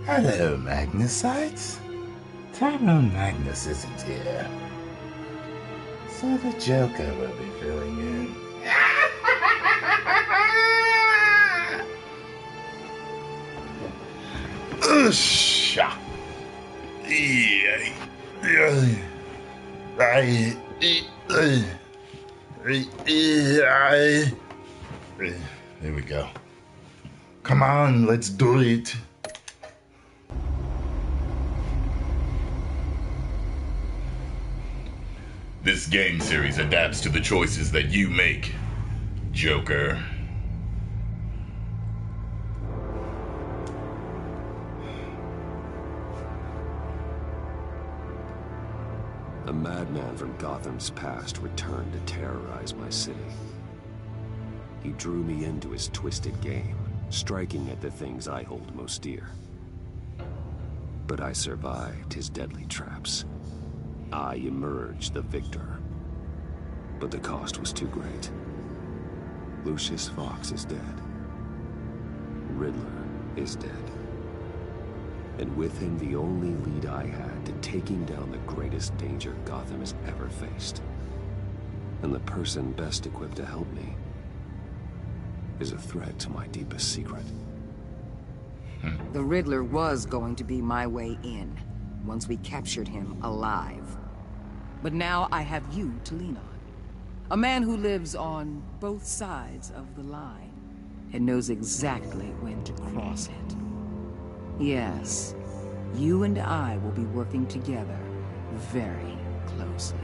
Hello, Magnusites. Tyrone Magnus isn't here, so the Joker will be filling in. There we go. Come on, let's do it. This game series adapts to the choices that you make, Joker. A madman from Gotham's past returned to terrorize my city. He drew me into his twisted game, striking at the things I hold most dear. But I survived his deadly traps. I emerged the victor. But the cost was too great. Lucius Fox is dead. Riddler is dead. And with him, the only lead I had to taking down the greatest danger Gotham has ever faced. And the person best equipped to help me is a threat to my deepest secret. The Riddler was going to be my way in, once we captured him alive. But now I have you to lean on. A man who lives on both sides of the line, and knows exactly when to cross it. Yes, you and I will be working together very closely.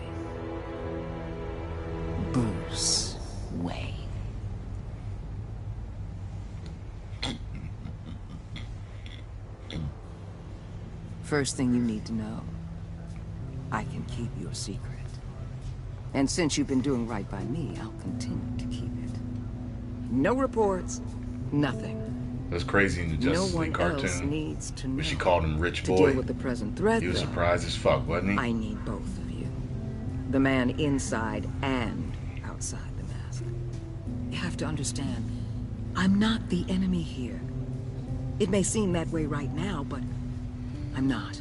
Bruce Wayne. First thing you need to know, I can keep your secret. And since you've been doing right by me, I'll continue to keep it. No reports, nothing. That's crazy in the Justice League cartoon. Needs to know when she called him Rich to Boy. deal with the present threat, he was surprised as fuck, wasn't he? I need both of you. The man inside and outside the mask. You have to understand, I'm not the enemy here. It may seem that way right now, but I'm not.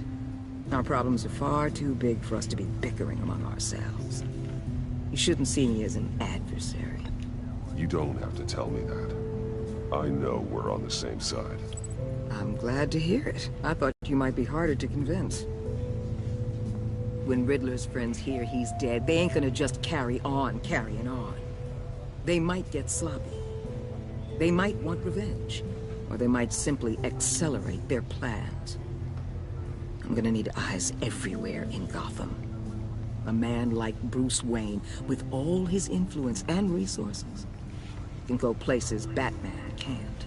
Our problems are far too big for us to be bickering among ourselves. You shouldn't see me as an adversary. You don't have to tell me that. I know we're on the same side. I'm glad to hear it. I thought you might be harder to convince. When Riddler's friends hear he's dead, they ain't gonna just carry on carrying on. They might get sloppy. They might want revenge. Or they might simply accelerate their plans. I'm gonna need eyes everywhere in Gotham. A man like Bruce Wayne, with all his influence and resources, can go places Batman can't.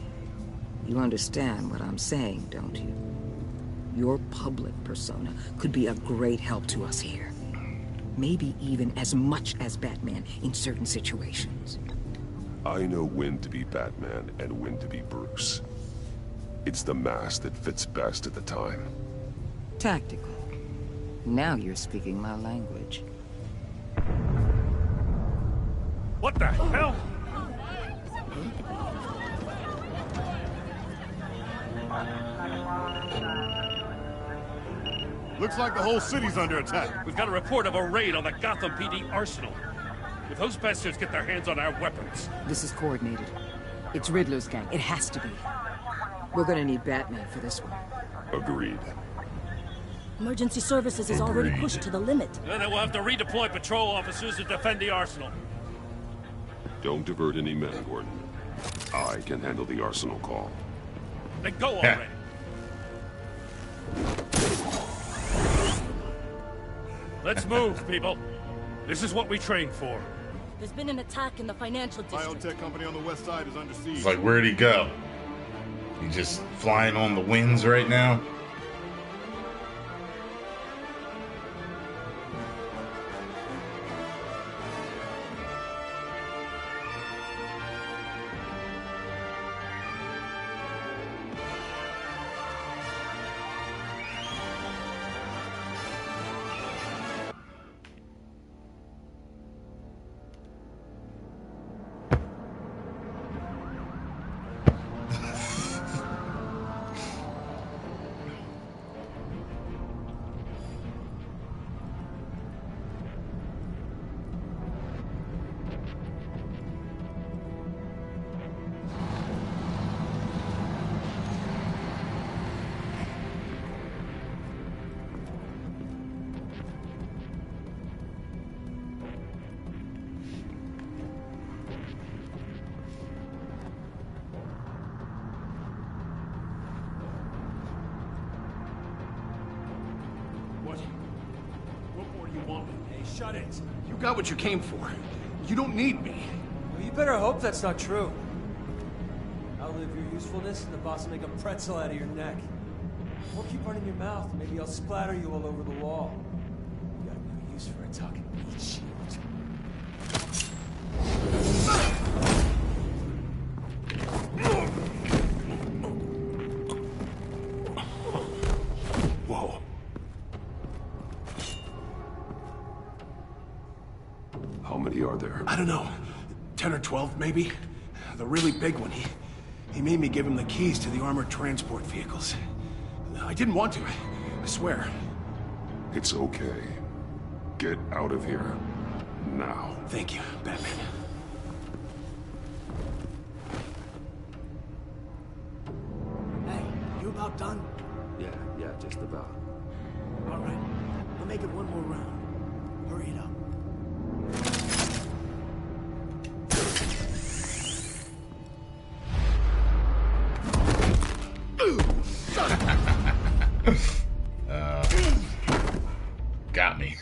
You understand what I'm saying, don't you? Your public persona could be a great help to us here. Maybe even as much as Batman in certain situations. I know when to be Batman and when to be Bruce. It's the mask that fits best at the time. Tactical. Now you're speaking my language. What the hell? Looks like the whole city's under attack. We've got a report of a raid on the Gotham PD Arsenal. If those bastards get their hands on our weapons... This is coordinated. It's Riddler's gang. It has to be. We're gonna need Batman for this one. Agreed. Emergency services is already pushed to the limit. Then we'll have to redeploy patrol officers to defend the Arsenal. Don't divert any men, Gordon. I can handle the Arsenal call. Then go already. Let's move, people. This is what we trained for. There's been an attack in the financial district. Biotech company on the west side is under siege. It's like, where'd he go? He just flying on the winds right now? shut it. You got what you came for. You don't need me. Well, you better hope that's not true. I'll live your usefulness, and the boss will make a pretzel out of your neck. Or keep running your mouth. Maybe I'll splatter you all over the wall. You got no use for a talking meat shield. Whoa. How many are there? I don't know. 10 or 12, maybe? The really big one, he made me give him the keys to the armored transport vehicles. I didn't want to, I swear. It's okay. Get out of here. Now. Thank you, Batman. Hey, you about done? Yeah, just about. All right. I'll make it one more round. Hurry it up. Got me.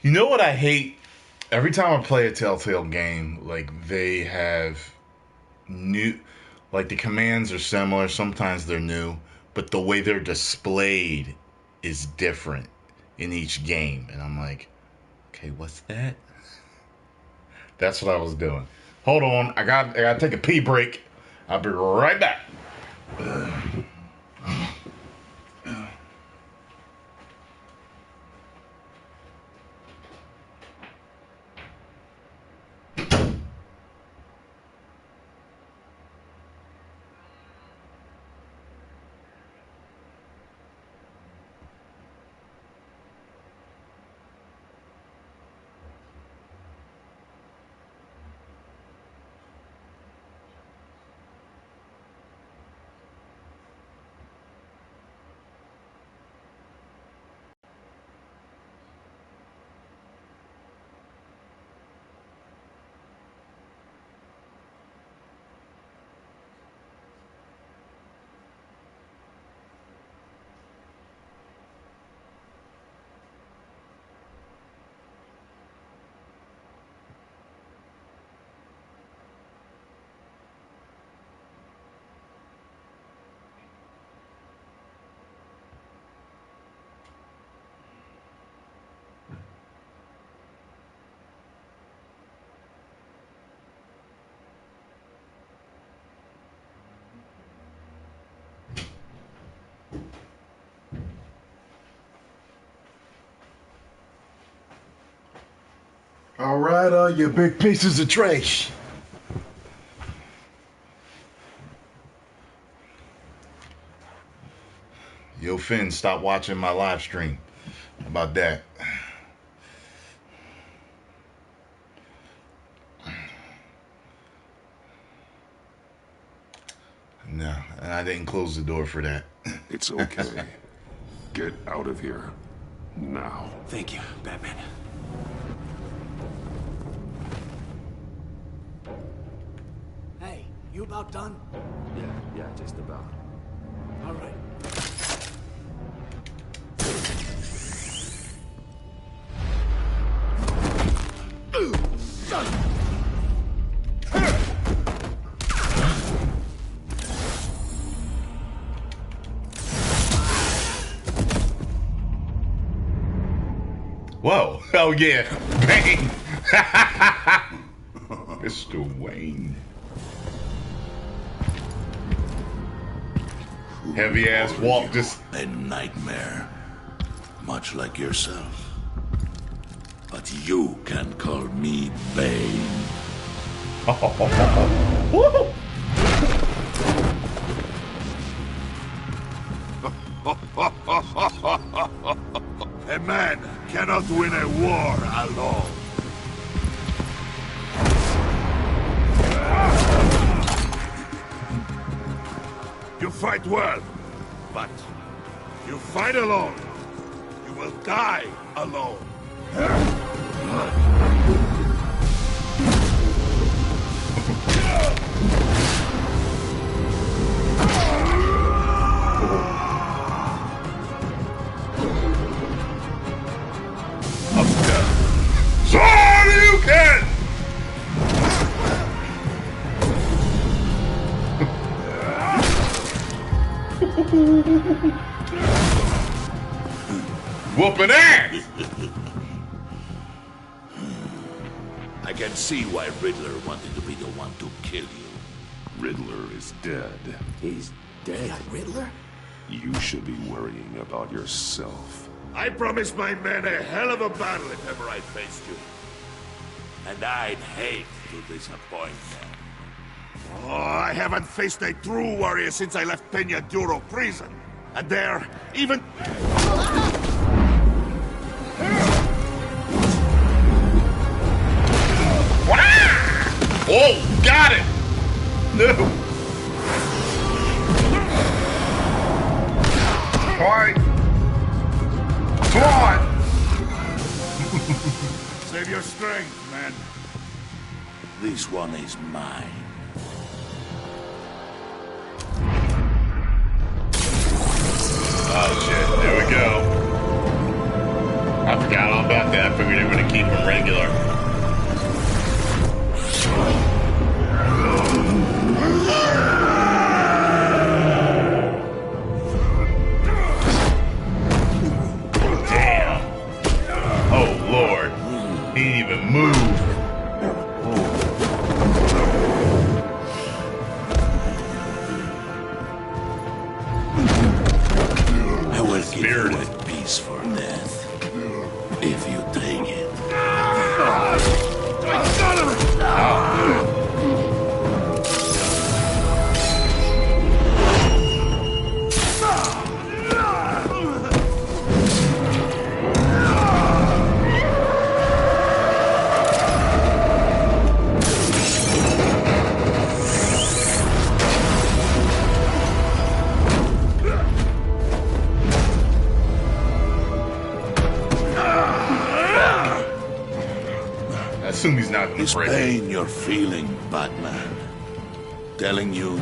You know what I hate? Every time I play a Telltale game, like they have new, like the commands are similar. Sometimes they're new, but the way they're displayed is different in each game. And I'm like, okay, what's that? That's what I was doing. Hold on, I gotta take a pee break. I'll be right back. All right, you big pieces of trash. Yo, Finn, stop watching my live stream. How about that? No, and I didn't close the door for that. It's okay. Get out of here. Now. Thank you, Batman. Hey, you about done? Yeah, just about. All right. Whoa. Oh, yeah. Bang. Mr. Wayne. Heavy ass walk just... A nightmare. Much like yourself. But you can call me Bane. Woo! A man cannot win a war alone. You fight well, but you fight alone. You will die alone. Whooping ass! I can see why Riddler wanted to be the one to kill you. Riddler is dead. He's dead. Riddler? You should be worrying about yourself. I promised my men a hell of a battle if ever I faced you. And I'd hate to disappoint them. Oh, I haven't faced a true warrior since I left Peña Duro prison. And they're even... Oh, got it! No! Alright. Come on! Save your strength, man. This one is mine. Oh shit, there we go. I forgot all about that. I figured they were gonna keep him regular. Damn. Oh Lord. He didn't even move. I will give you a peaceful death. If you take it. I assume he's not gonna This break it. pain you're feeling, Batman. Telling you...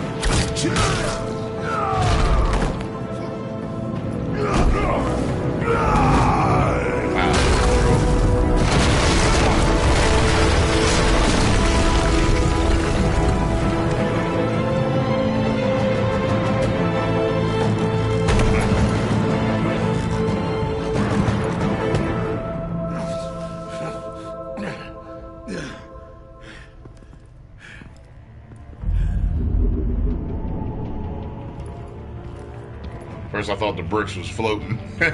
First I thought the bricks was floating. Did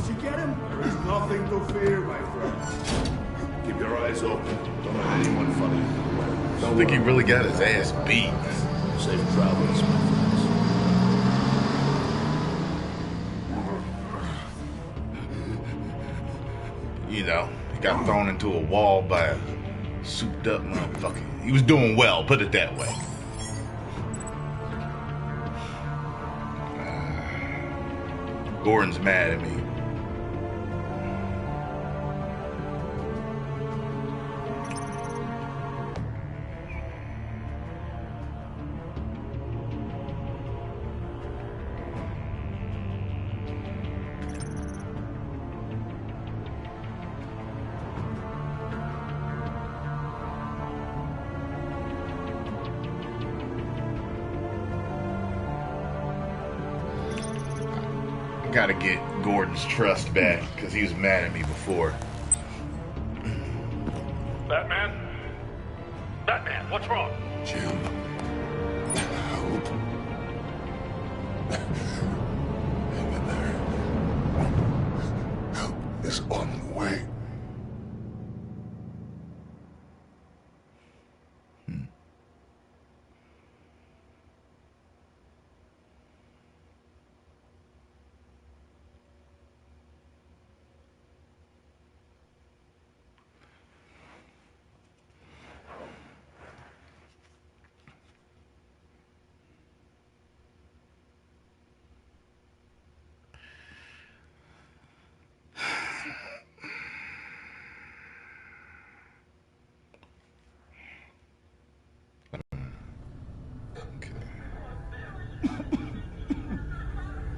you get him? There is nothing to fear, my friend. Keep your eyes open. Don't let anyone follow you. I don't think he really got his ass beat. Safe travels, my friends. You know, he got thrown into a wall by a souped up motherfucker. He was doing well, put it that way. Gordon's mad at me. Gotta get Gordon's trust back, because he was mad at me before. Batman? Batman, what's wrong? Jim. Help. Hang in there. Help is on the way.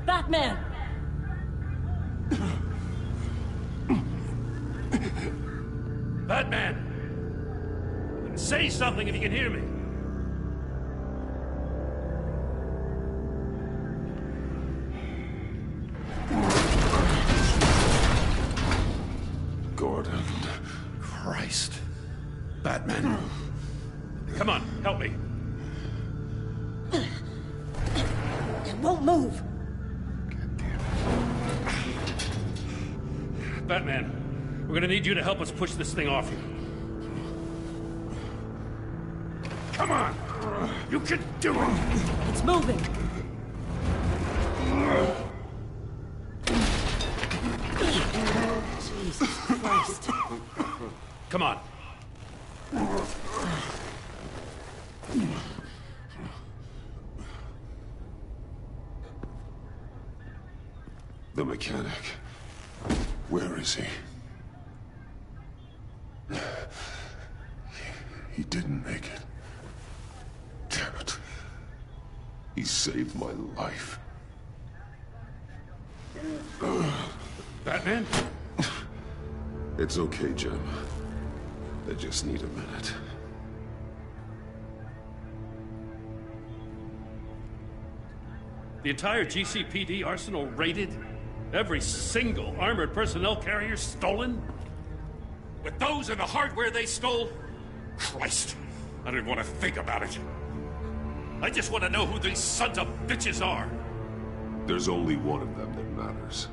Batman! Batman! Say something if you can hear me. Batman. Come on, help me. It won't move. Batman, we're gonna need you to help us push this thing off you. Come on! You can do it! It's moving. Jesus Christ. Come on. The mechanic. Where is he? He didn't make it. Damn it. He saved my life. Batman? It's okay, Jim. I just need a minute. The entire GCPD Arsenal raided? Every single armored personnel carrier stolen? With those and the hardware they stole? Christ, I don't even want to think about it. I just want to know who these sons of bitches are. There's only one of them that matters.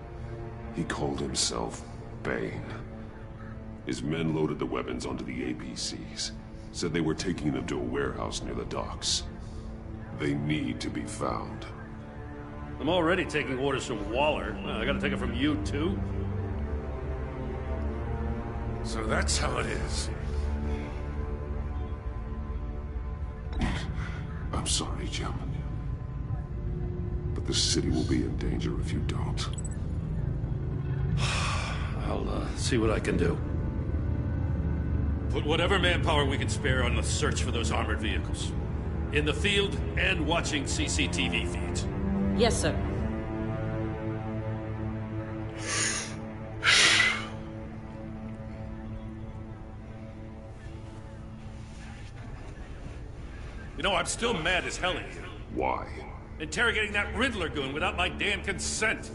He called himself Bane. His men loaded the weapons onto the APCs. Said they were taking them to a warehouse near the docks. They need to be found. I'm already taking orders from Waller. I gotta take it from you, too? So that's how it is. I'm sorry, Jim. But the city will be in danger if you don't. I'll see what I can do. Put whatever manpower we can spare on the search for those armored vehicles. In the field and watching CCTV feeds. Yes, sir. You know, I'm still mad as hell at you. Why? Interrogating that Riddler goon without my damn consent.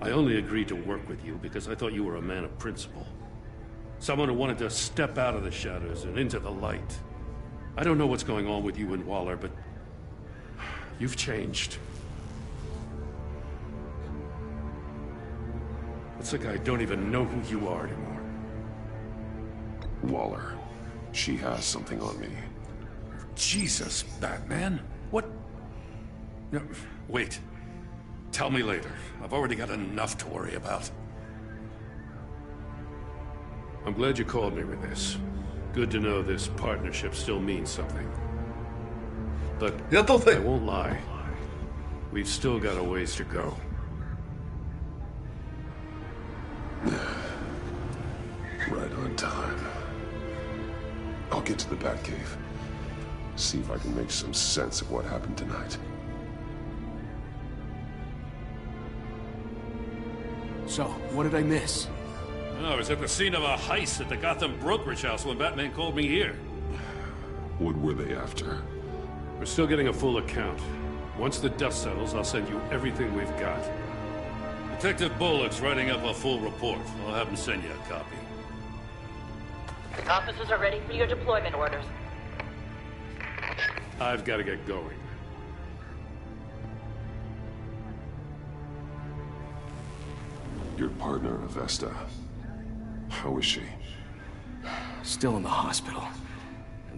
I only agreed to work with you because I thought you were a man of principle. Someone who wanted to step out of the shadows and into the light. I don't know what's going on with you and Waller, but you've changed. It's like I don't even know who you are anymore. Waller. She has something on me. Jesus, Batman. What? No, wait. Tell me later. I've already got enough to worry about. I'm glad you called me with this. Good to know this partnership still means something. But I won't lie. We've still got a ways to go. Right on time. I'll get to the Batcave. See if I can make some sense of what happened tonight. So, what did I miss? I was at the scene of a heist at the Gotham brokerage house when Batman called me here. What were they after? We're still getting a full account. Once the dust settles, I'll send you everything we've got. Detective Bullock's writing up a full report. I'll have him send you a copy. Officers are ready for your deployment orders. I've got to get going. Your partner, Avesta. How is she? Still in the hospital.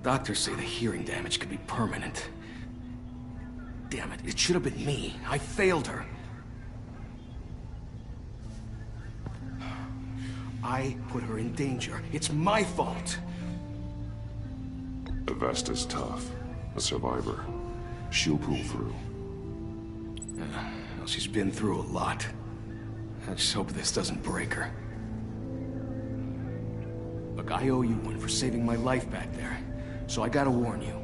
Doctors say the hearing damage could be permanent. Damn it, it should have been me. I failed her. I put her in danger. It's my fault. Avesta's tough. A survivor. She'll pull through. Well, she's been through a lot. I just hope this doesn't break her. Look, I owe you one for saving my life back there. So I gotta warn you.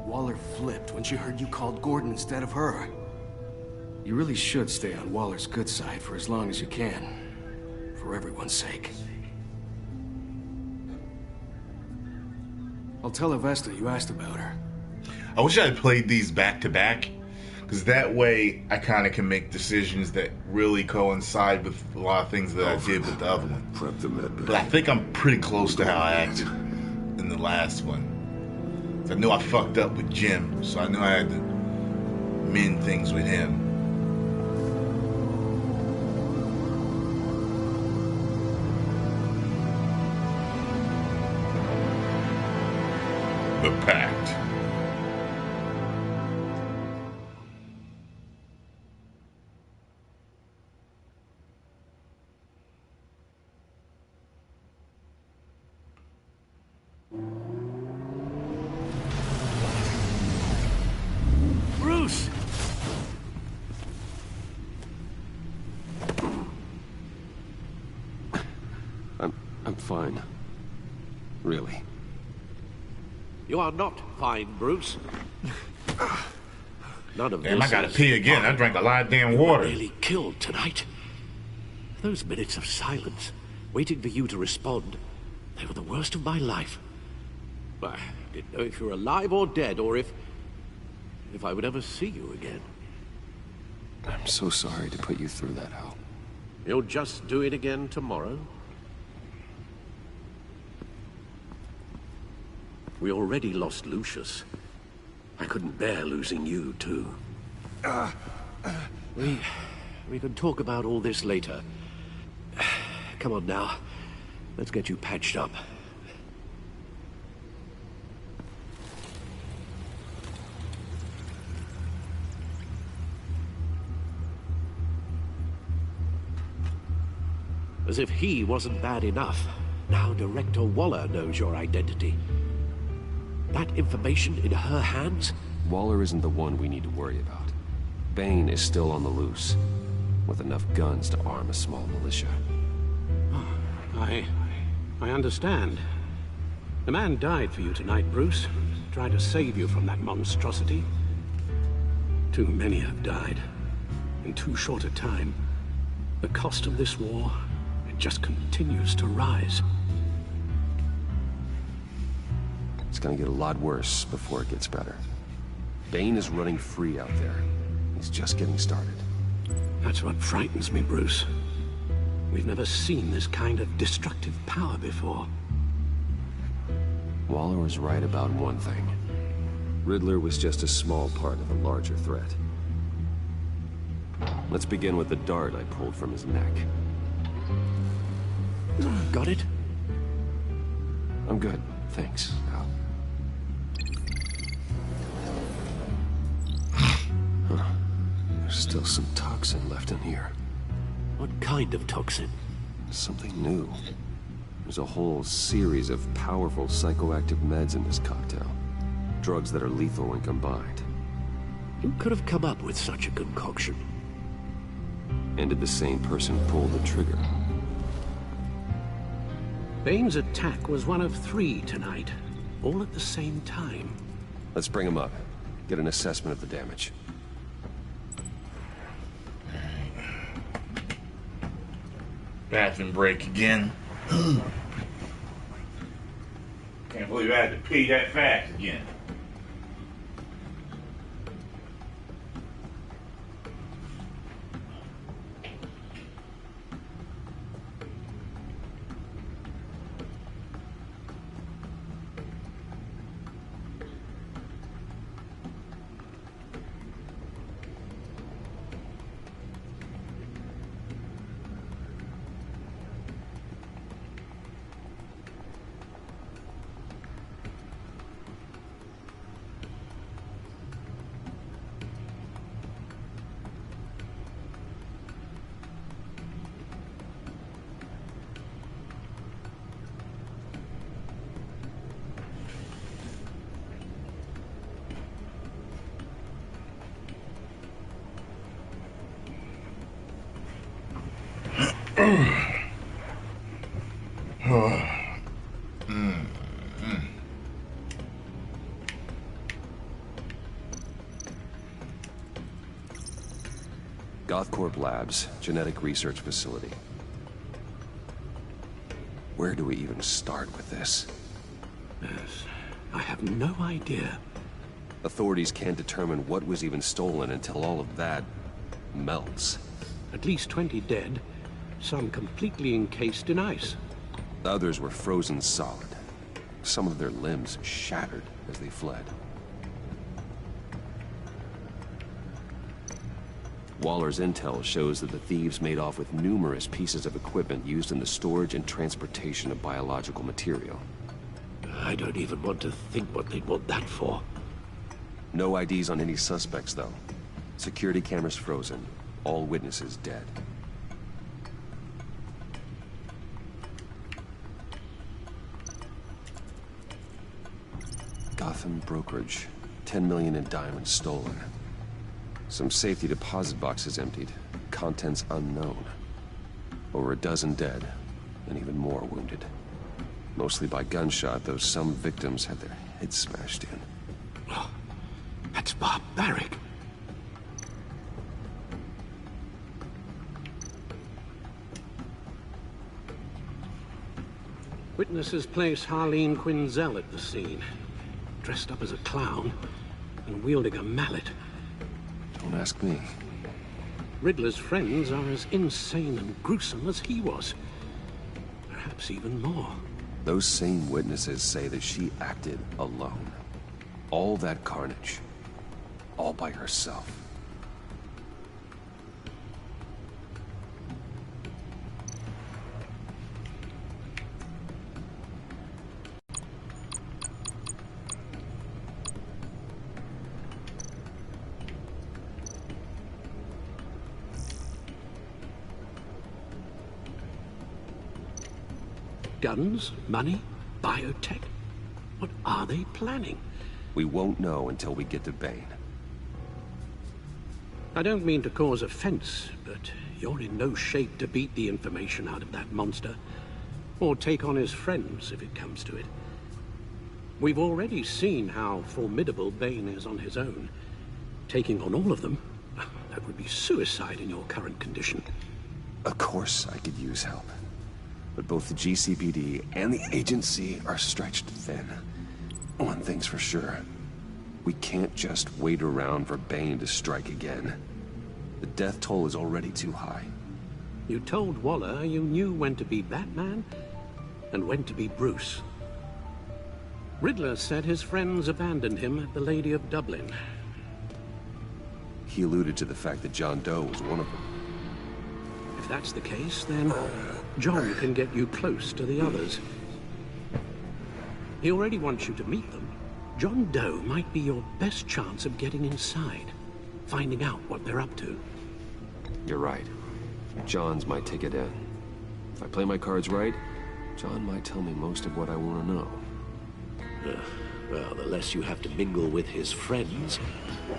Waller flipped when she heard you called Gordon instead of her. You really should stay on Waller's good side for as long as you can. For everyone's sake. I'll tell Avesta you asked about her. I wish I had played these back to back, Because that way I kind of can make decisions that really coincide with a lot of things that I did with the other one. Prep the med bay. But I think I'm pretty close to how I acted in the last one. I knew I fucked up with Jim, so I knew I had to mend things with him. The Pact. Bruce! I'm fine. Really. You are not fine, Bruce. None of Damn, this I gotta is pee again. I drank a lot of damn water. You were really killed tonight. Those minutes of silence, waiting for you to respond, they were the worst of my life. I didn't know if you were alive or dead, or if I would ever see you again. I'm so sorry to put you through that, Hal. You'll just do it again tomorrow? We already lost Lucius. I couldn't bear losing you, too. We can talk about all this later. Come on now. Let's get you patched up. As if he wasn't bad enough, now Director Waller knows your identity. That information in her hands? Waller isn't the one we need to worry about. Bane is still on the loose, with enough guns to arm a small militia. I understand. The man died for you tonight, Bruce. Tried to save you from that monstrosity. Too many have died. In too short a time. The cost of this war, it just continues to rise. It's gonna get a lot worse before it gets better. Bane is running free out there. He's just getting started. That's what frightens me, Bruce. We've never seen this kind of destructive power before. Waller was right about one thing. Riddler was just a small part of a larger threat. Let's begin with the dart I pulled from his neck. Got it? I'm good, thanks, Al. Huh. There's still some toxin left in here. What kind of toxin? Something new. There's a whole series of powerful psychoactive meds in this cocktail. Drugs that are lethal when combined. Who could have come up with such a concoction? And did the same person pull the trigger? Bane's attack was one of 3 tonight, all at the same time. Let's bring him up. Get an assessment of the damage. Bathroom break again. Can't believe I had to pee that fast again. Gothcorp Labs, genetic research facility. Where do we even start with this? Yes, I have no idea. Authorities can't determine what was even stolen until all of that melts. At least 20 dead, some completely encased in ice. Others were frozen solid. Some of their limbs shattered as they fled. Waller's intel shows that the thieves made off with numerous pieces of equipment used in the storage and transportation of biological material. I don't even want to think what they'd want that for. No IDs on any suspects, though. Security cameras frozen. All witnesses dead. Gotham brokerage. 10 million in diamonds stolen. Some safety deposit boxes emptied. Contents unknown. Over a dozen dead, and even more wounded. Mostly by gunshot, though some victims had their heads smashed in. Oh, that's barbaric. Witnesses place Harleen Quinzel at the scene, dressed up as a clown and wielding a mallet. Don't ask me. Riddler's friends are as insane and gruesome as he was. Perhaps even more. Those same witnesses say that she acted alone. All that carnage. All by herself. Guns, money, biotech? What are they planning? We won't know until we get to Bane. I don't mean to cause offense, but you're in no shape to beat the information out of that monster. Or take on his friends, if it comes to it. We've already seen how formidable Bane is on his own. Taking on all of them, that would be suicide in your current condition. Of course I could use help. But both the GCPD and the agency are stretched thin. One thing's for sure. We can't just wait around for Bane to strike again. The death toll is already too high. You told Waller you knew when to be Batman and when to be Bruce. Riddler said his friends abandoned him at the Lady of Dublin. He alluded to the fact that John Doe was one of them. If that's the case, then John can get you close to the others. He already wants you to meet them. John Doe might be your best chance of getting inside, finding out what they're up to. You're right. John's my ticket in. If I play my cards right, John might tell me most of what I want to know. Well, the less you have to mingle with his friends,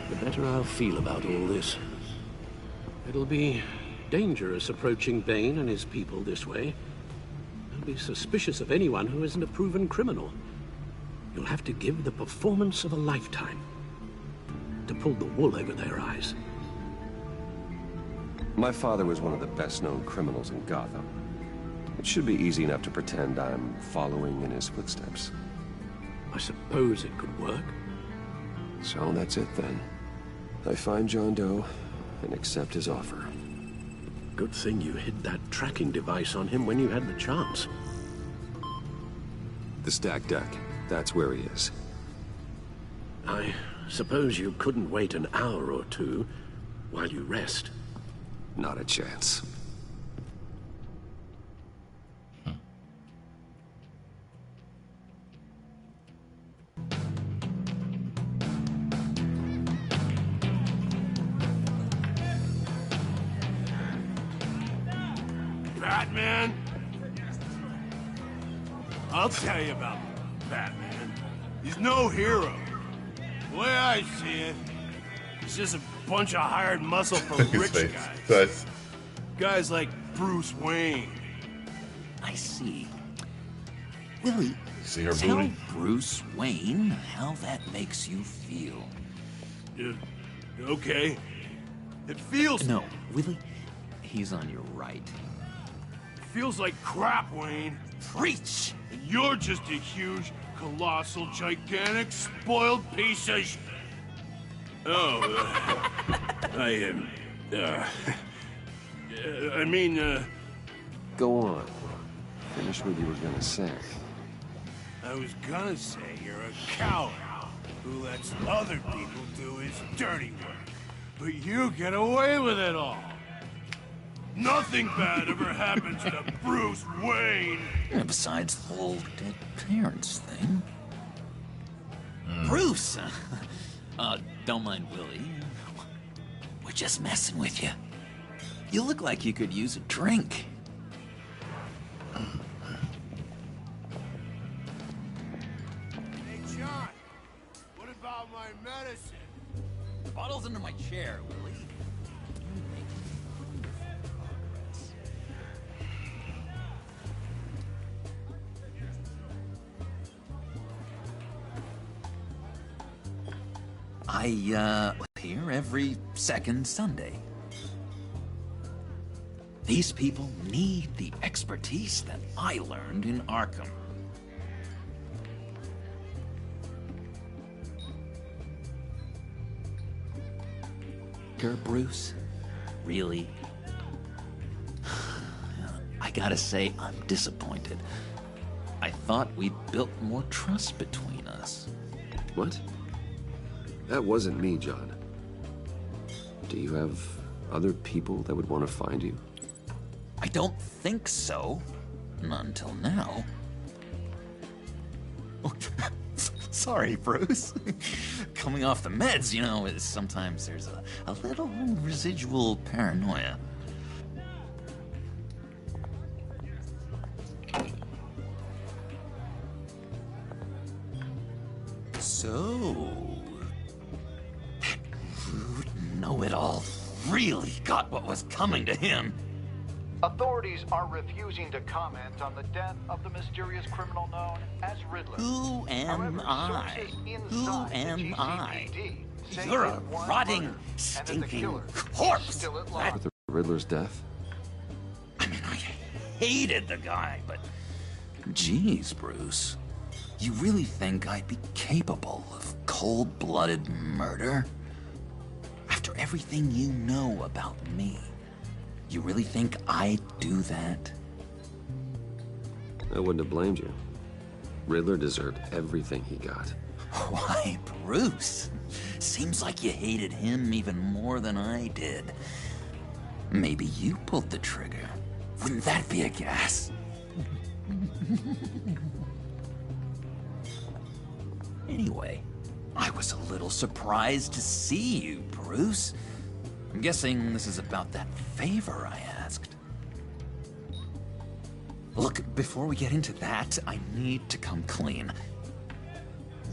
the better I'll feel about all this. It'll be dangerous approaching Bane and his people this way. They'll be suspicious of anyone who isn't a proven criminal. You'll have to give the performance of a lifetime to pull the wool over their eyes. My father was one of the best-known criminals in Gotham. It should be easy enough to pretend I'm following in his footsteps. I suppose it could work. So that's it then. I find John Doe and accept his offer. Good thing you hid that tracking device on him when you had the chance. The stack deck. That's where he is. I suppose you couldn't wait an hour or two while you rest. Not a chance. Batman? I'll tell you about Batman. He's no hero. The way I see it, he's just a bunch of hired muscle for rich guys. Guys like Bruce Wayne. I see. Willie, see her tell booty? Bruce Wayne how that makes you feel. Okay. It feels... No, Willie, he's on your right. It feels like crap, Wayne. Preach! And you're just a huge, colossal, gigantic, spoiled piece of... Oh, I mean, Go on. Finish what you were gonna say. I was gonna say you're a coward who lets other people do his dirty work. But you get away with it all. Nothing bad ever happens to Bruce Wayne. Yeah, besides the whole dead parents thing. Bruce! Don't mind Willie. We're just messing with you. You look like you could use a drink. Hey, John, what about my medicine? The bottle's under my chair, Willie. I, here every second Sunday. These people need the expertise that I learned in Arkham. Bruce? Really? I gotta say, I'm disappointed. I thought we built more trust between us. What? That wasn't me, John. Do you have other people that would want to find you? I don't think so. Not until now. Oh, sorry, Bruce. Coming off the meds, you know, sometimes there's a little residual paranoia. So... rude know-it-all really got what was coming to him. Authorities are refusing to comment on the death of the mysterious criminal known as Riddler. Who am I? Who am I? You're a rotting, stinking corpse! With the Riddler's death? I mean, I hated the guy, but... Jeez, Bruce. You really think I'd be capable of cold-blooded murder? After everything you know about me, you really think I'd do that? I wouldn't have blamed you. Riddler deserved everything he got. Why, Bruce? Seems like you hated him even more than I did. Maybe you pulled the trigger. Wouldn't that be a gas? Anyway, I was a little surprised to see you, Bruce. I'm guessing this is about that favor I asked. Look, before we get into that, I need to come clean.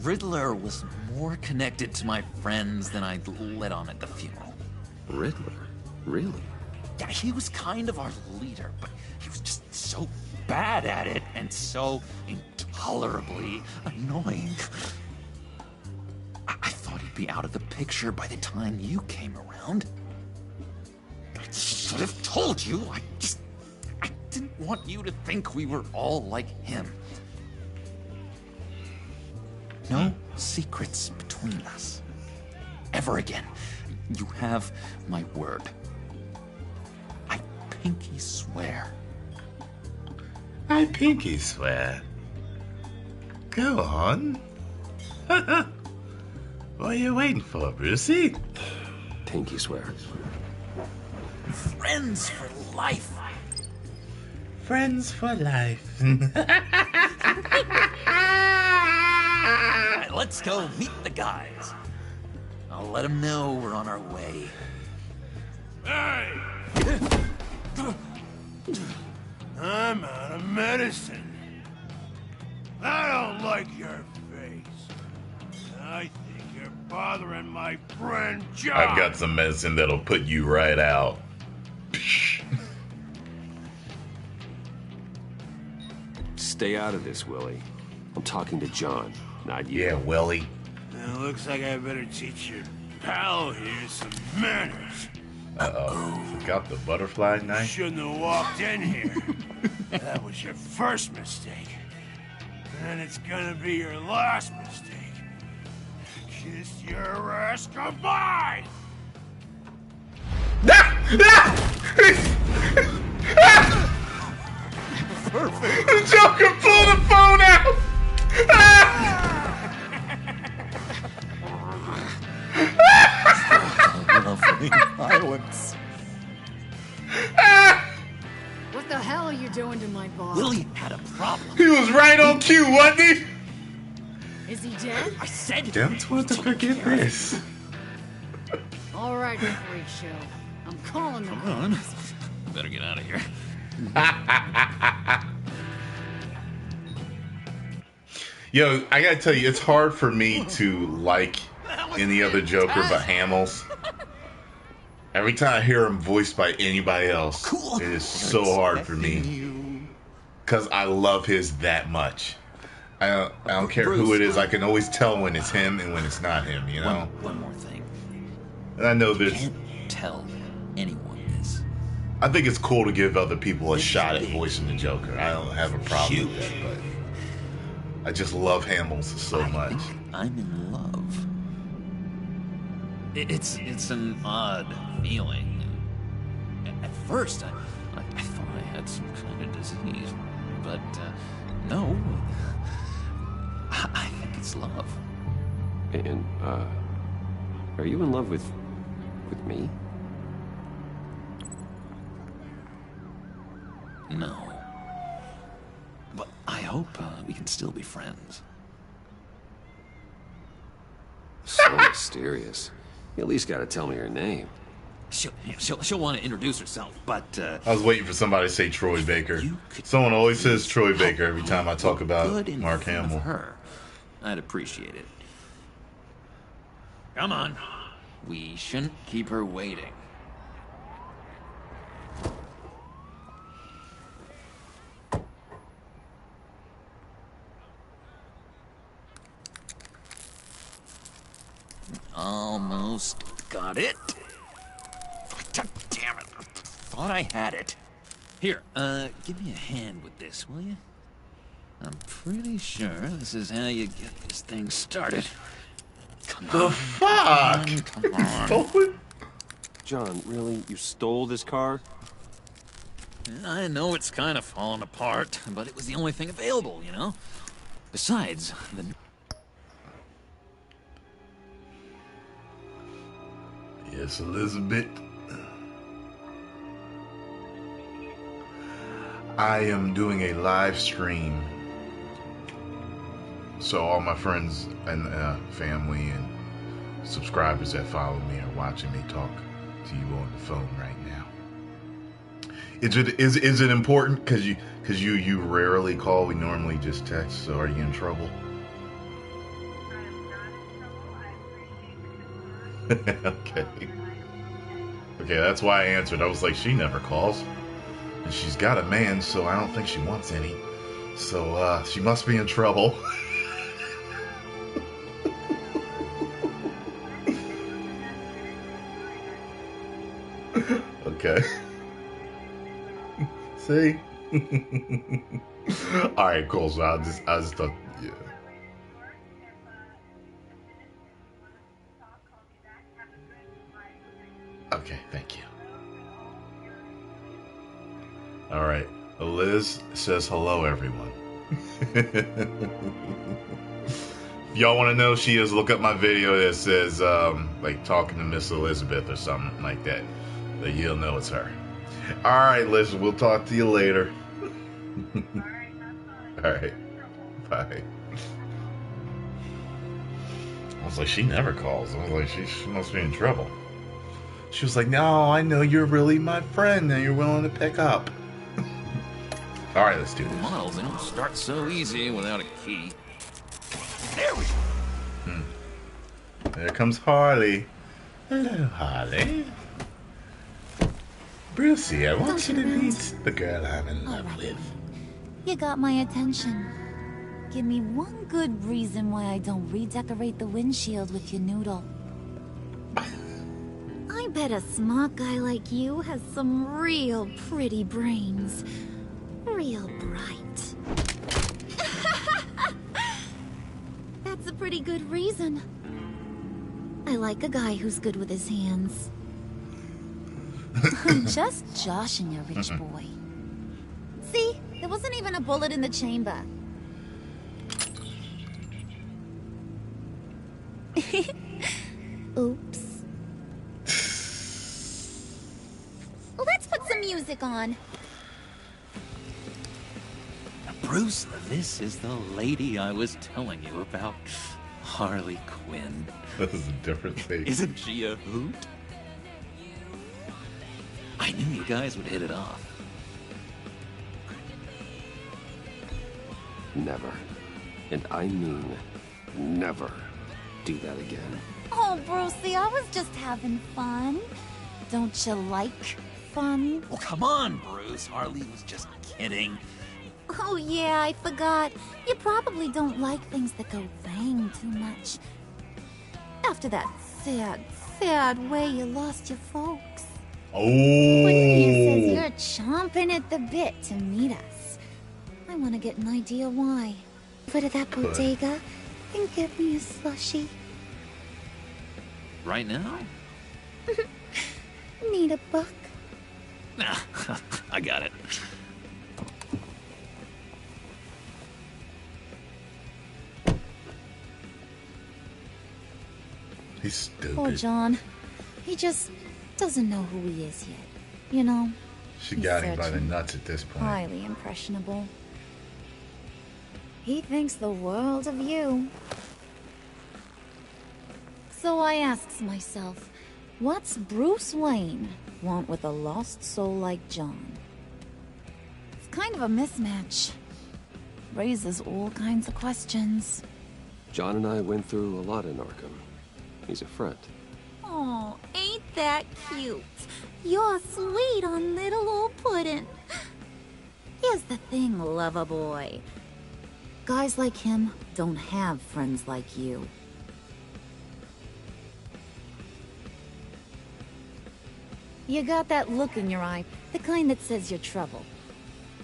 Riddler was more connected to my friends than I'd let on at the funeral. Riddler? Really? Yeah, he was kind of our leader, but he was just so bad at it and so intolerably annoying. I thought he'd be out of the picture by the time you came around. I should have told you. I didn't want you to think we were all like him. No secrets between us. Ever again. You have my word. I pinky swear. I pinky swear. Go on. What are you waiting for, Brucey? Pinky swear. Friends for life. Friends for life. Right, let's go meet the guys. I'll let them know we're on our way. Hey! I'm out of medicine. I don't like your face. I think you're bothering my friend John. I've got some medicine that'll put you right out. Stay out of this, Willie. I'm talking to John, not you. Yeah, Willie. It looks like I better teach your pal here some manners. Uh-oh. Forgot the butterfly knife? Shouldn't have walked in here. That was your first mistake. And it's gonna be your last mistake. kiss your ass goodbye! Perfect. The Joker pulled the phone out! Lovely violence. What the hell are you doing to my boss? Willie had a problem. He was right on cue, wasn't he? Is he dead? I said Don't want to forget this. All right, freak show. I'm calling the Come on. Better get out of here. Yo, I gotta tell you, it's hard for me to like any other Joker but Hamill's. Every time I hear him voiced by anybody else, it is so hard for me. Because I love his that much. I don't care who it is, I can always tell when it's him and when it's not him, you know? One more thing. And I know there's... Can't tell anyone this. I think it's cool to give other people a shot at voicing the Joker. I don't have a problem with that, but I just love Hamill's so much. I think I'm in love. It's an odd feeling. At first, I thought I had some kind of disease, but no. I think it's love. And are you in love with me? No. But I hope we can still be friends. So mysterious. You at least gotta tell me her name. She'll want to introduce herself, but I was waiting for somebody to say Troy Baker. Someone always says Troy Baker every time I talk about Mark Hamill. Her, I'd appreciate it. Come on. We shouldn't keep her waiting. Almost got it. God damn it. Thought I had it. Here, give me a hand with this, will you? I'm pretty sure this is how you get this thing started. Come on. The fuck? Come on. John, really? You stole this car? I know it's kind of falling apart, but it was the only thing available, you know? Besides, the... Yes, Elizabeth. I am doing a live stream. So all my friends and family and subscribers that follow me are watching me talk to you on the phone right now. Is it important? Because you rarely call. We normally just text. So are you in trouble? Okay. Okay, that's why I answered. I was like, she never calls. And she's got a man, so I don't think she wants any. So, she must be in trouble. Okay. See? Alright, cool. So I just thought, yeah. Okay, thank you. Alright, Liz says hello, everyone. If y'all want to know, she is, look up my video that says, like, talking to Miss Elizabeth or something like that. Then you'll know it's her. Alright, Liz, we'll talk to you later. Alright, bye. I was like, she never calls. I was like, she must be in trouble. She was like, no, I know you're really my friend and you're willing to pick up. All right, let's do this. Models, they don't start so easy without a key. There we go. There comes Harley. Hello, Harley. Brucey, I want you to meet the girl I'm in love with. You got my attention. Give me one good reason why I don't redecorate the windshield with your noodle. I bet a smart guy like you has some real pretty brains. Real bright. That's a pretty good reason. I like a guy who's good with his hands. I'm just joshing you, rich boy. See? There wasn't even a bullet in the chamber. Oops. Let's put some music on. Bruce, this is the lady I was telling you about. Harley Quinn. This is a different thing. Isn't she a hoot? I knew you guys would hit it off. Never, and I mean never, do that again. Oh, Brucey, I was just having fun. Don't you like fun? Oh, come on, Bruce. Harley was just kidding. Oh, yeah, I forgot. You probably don't like things that go bang too much. After that sad, sad way you lost your folks. Oh. Cornelia says you're chomping at the bit to meet us. I want to get an idea why. Over to that bodega and get me a slushie. Right now? Need a buck? Nah, I got it. He's stupid. Poor John. He just doesn't know who he is yet. You know? She got him by the nuts at this point. Highly impressionable. He thinks the world of you. So I asks myself, what's Bruce Wayne want with a lost soul like John? It's kind of a mismatch. Raises all kinds of questions. John and I went through a lot in Arkham. He's a friend. Oh, ain't that cute? You're sweet on little old puddin'. Here's the thing, lover boy. Guys like him don't have friends like you. You got that look in your eye, the kind that says you're trouble.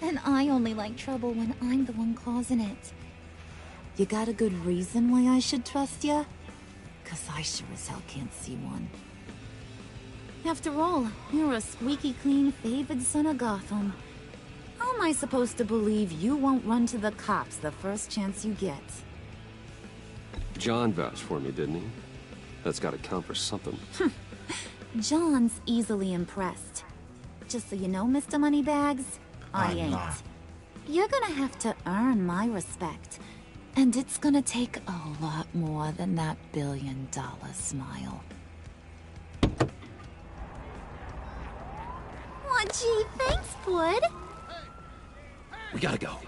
And I only like trouble when I'm the one causing it. You got a good reason why I should trust you? 'Cause I sure as hell can't see one. After all, you're a squeaky clean favored son of Gotham. How am I supposed to believe you won't run to the cops the first chance you get? John vouched for me, didn't he? That's gotta count for something. John's easily impressed. Just so you know, Mr. Moneybags, I ain't. not. You're gonna have to earn my respect. And it's gonna take a lot more than that billion-dollar smile. Aw, gee, thanks, bud. We gotta go.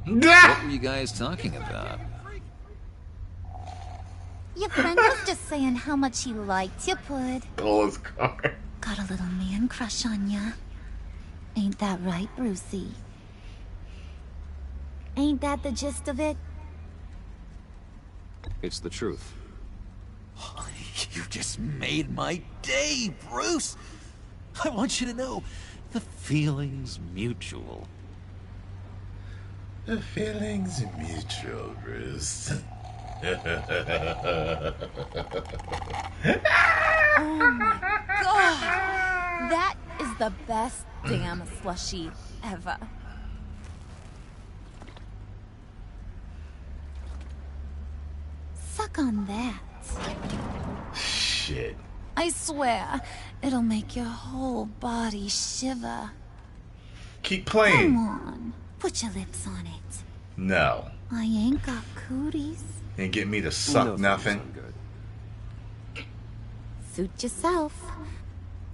What were you guys talking about? Your friend was just saying how much he liked you, bud. Stole his car. Got a little man crush on ya. Ain't that right, Brucey? Ain't that the gist of it? It's the truth. You just made my day, Bruce. I want you to know, the feeling's mutual. The feeling's mutual, Bruce. Oh my god! That is the best damn slushie ever. Suck on that. Shit. I swear, it'll make your whole body shiver. Keep playing. Come on, put your lips on it. No. I ain't got cooties. Ain't get me to suck nothing. Suit yourself.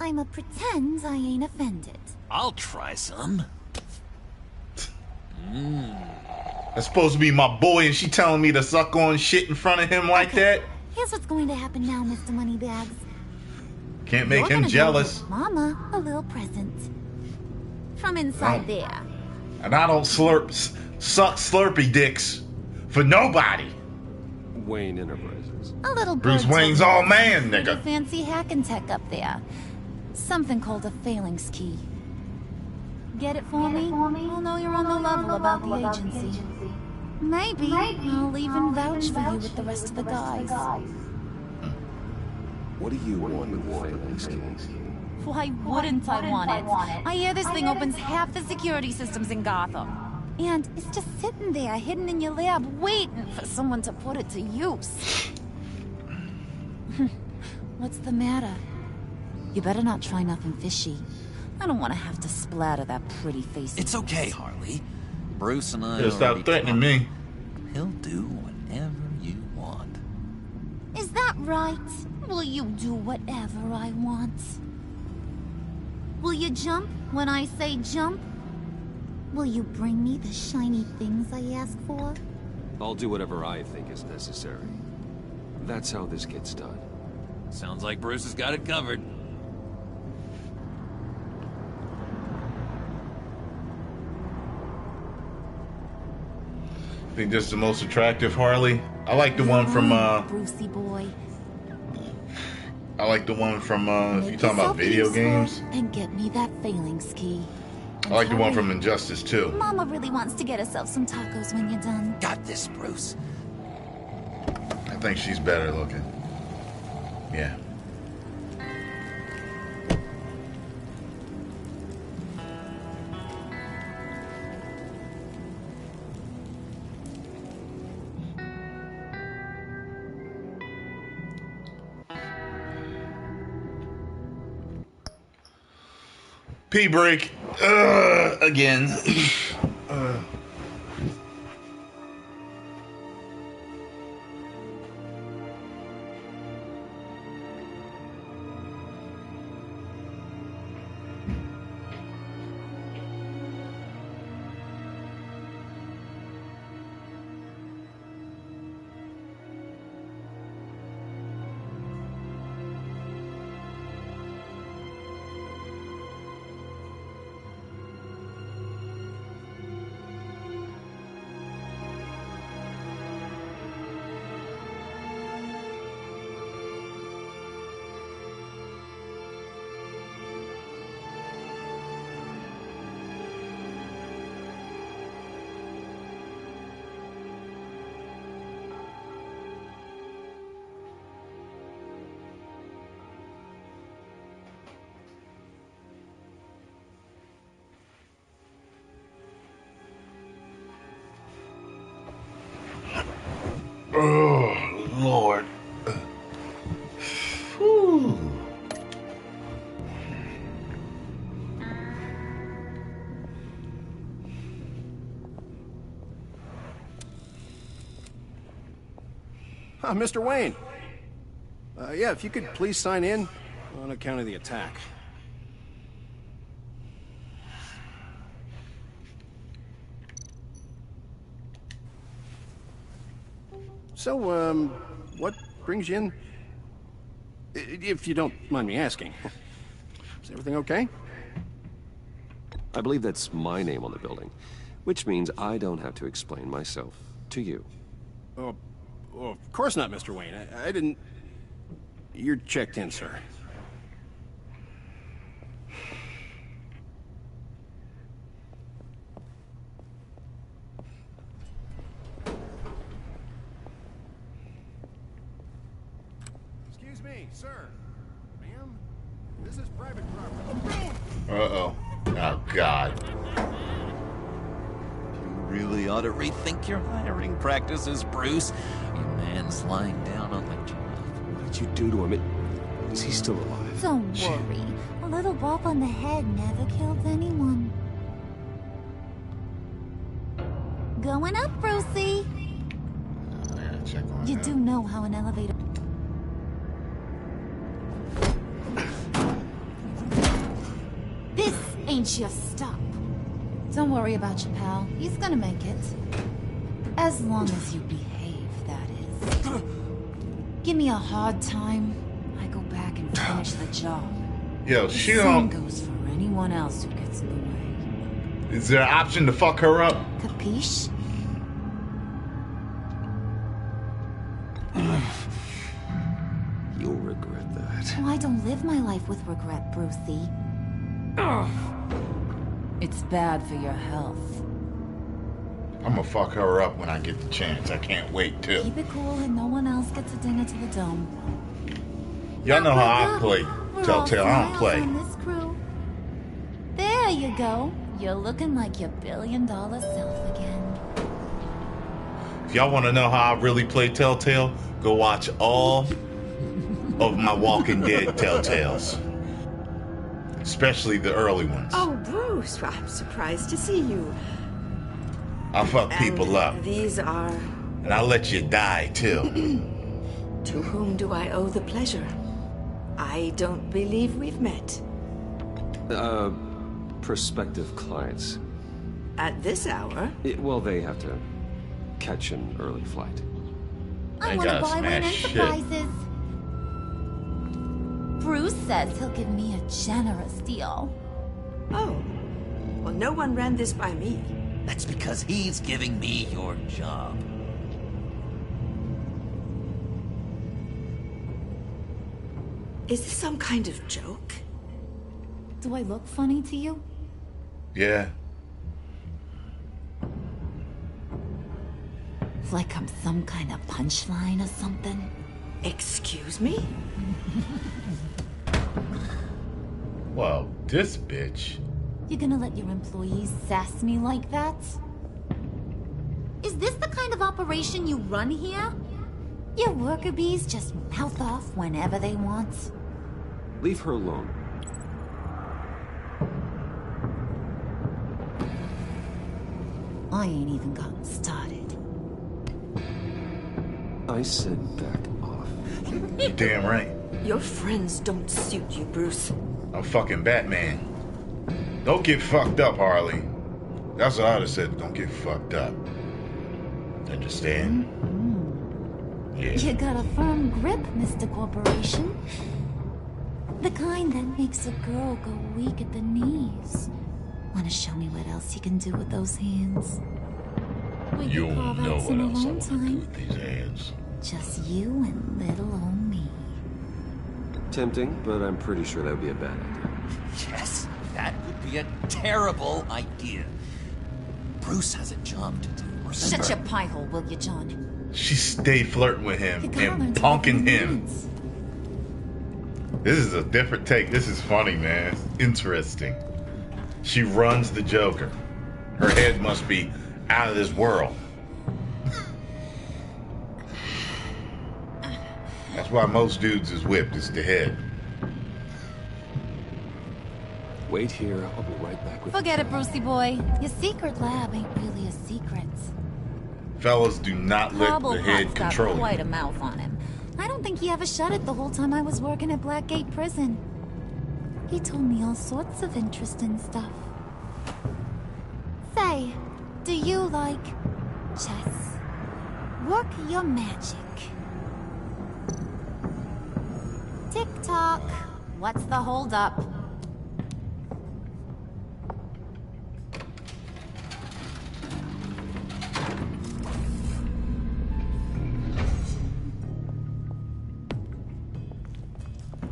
I'ma pretend I ain't offended. I'll try some. That's supposed to be my boy, and she telling me to suck on shit in front of him like that? Here's what's going to happen now, Mr. Moneybags. Can't make You're him gonna jealous. Give Mama a little present. From inside there. And I don't suck slurpy dicks for nobody. Wayne Enterprises. A little Bruce bird Wayne's token all man, for the nigga. fancy hacking tech up there. Something called a phalanx key. get it for me, I'll know you're on the level about the agency. Maybe I'll even vouch for you with the rest of the guys. What do you want with the phalanx key? Why wouldn't I want it? I hear this thing opens half the security systems in Gotham. And it's just sitting there, hidden in your lab, waiting for someone to put it to use. What's the matter? You better not try nothing fishy. I don't want to have to splatter that pretty face. It's okay, Harley. Bruce and I Just stop threatening me. He'll do whatever you want. Is that right? Will you do whatever I want? Will you jump when I say jump? Will you bring me the shiny things I ask for? I'll do whatever I think is necessary. That's how this gets done. Sounds like Bruce has got it covered. I think this is the most attractive Harley. I like the one from Brucey boy. I like the one from if you're talking about video games. And get me that phalanx key. I like the one from Injustice 2. Mama really wants to get herself some tacos when you're done. Got this, Bruce. I think she's better looking. Yeah. Pee break. Again. Oh, Lord. Whew. Mr. Wayne. Yeah, if you could please sign in on account of the attack. So, what brings you in? If you don't mind me asking. Is everything okay? I believe that's my name on the building, which means I don't have to explain myself to you. Oh, of course not, Mr. Wayne. I didn't... You're checked in, sir. Excuse me, sir. Ma'am? This is private property. Uh-oh. Oh, God. You really ought to rethink your hiring practices, Bruce. Your man's lying down on the job. What did you do to him? Is he still alive? Don't worry. A little bump on the head never killed anyone. Going up, Brucey. I gotta check on You that. do know how an elevator... This ain't your stop. Don't worry about your pal. He's gonna make it. As long as you behave, that is. Give me a hard time, I go back and finish the job. Yo, she Same don't... goes for anyone else who gets in the way. Is there an option to fuck her up? Capiche? You'll regret that. Oh, I don't live my life with regret, Brucey. It's bad for your health. I'm gonna fuck her up when I get the chance. I can't wait too. Keep it cool and no one else gets a dinner to the dome. Y'all know how I play We're Telltale. all I don't smiles play. on this crew. There you go. You're looking like your billion-dollar self again. If y'all want to know how I really play Telltale, go watch all of my Walking Dead Telltales. Especially the early ones. Oh, Bruce, well, I'm surprised to see you. I fuck people up. These are... And I'll let you die, too. To whom do I owe the pleasure? I don't believe we've met. Prospective clients. At this hour? Well, they have to catch an early flight. I want to buy one and surprises. Bruce says he'll give me a generous deal. Oh. Well, no one ran this by me. That's because he's giving me your job. Is this some kind of joke? Do I look funny to you? Yeah. Like I'm some kind of punchline or something? Excuse me? Well, this bitch. You gonna let your employees sass me like that? Is this the kind of operation you run here? Your worker bees just mouth off whenever they want? Leave her alone. I ain't even gotten started. I said back off. You damn right. Your friends don't suit you, Bruce. I'm fucking Batman. Don't get fucked up, Harley. That's what I would have said. Don't get fucked up. Understand? Yeah. You got a firm grip, Mr. Corporation. The kind that makes a girl go weak at the knees. Wanna show me what else you can do with those hands? We You can don't carve know out what some else I alone want to do time. with these hands. Just you and little old me. Tempting, but I'm pretty sure that would be a bad idea. Yes, that would be a terrible idea. Bruce has a job to do. Remember? Shut your pie hole, will you, John? She stayed flirting with him You gotta learn and to punking open your him. hands. This is a different take. This is funny, man. It's interesting. She runs the Joker. Her head must be out of this world. That's why most dudes is whipped. It's the head. Wait here. I'll be right back with Forget it, Brucey boy. Your secret lab ain't really a secret. Fellas, do not let the head Cobblepot's got control quite you. a mouth on him. I don't think he ever shut it the whole time I was working at Blackgate Prison. He told me all sorts of interesting stuff. Say, do you like chess? Work your magic. Tick-tock. What's the holdup?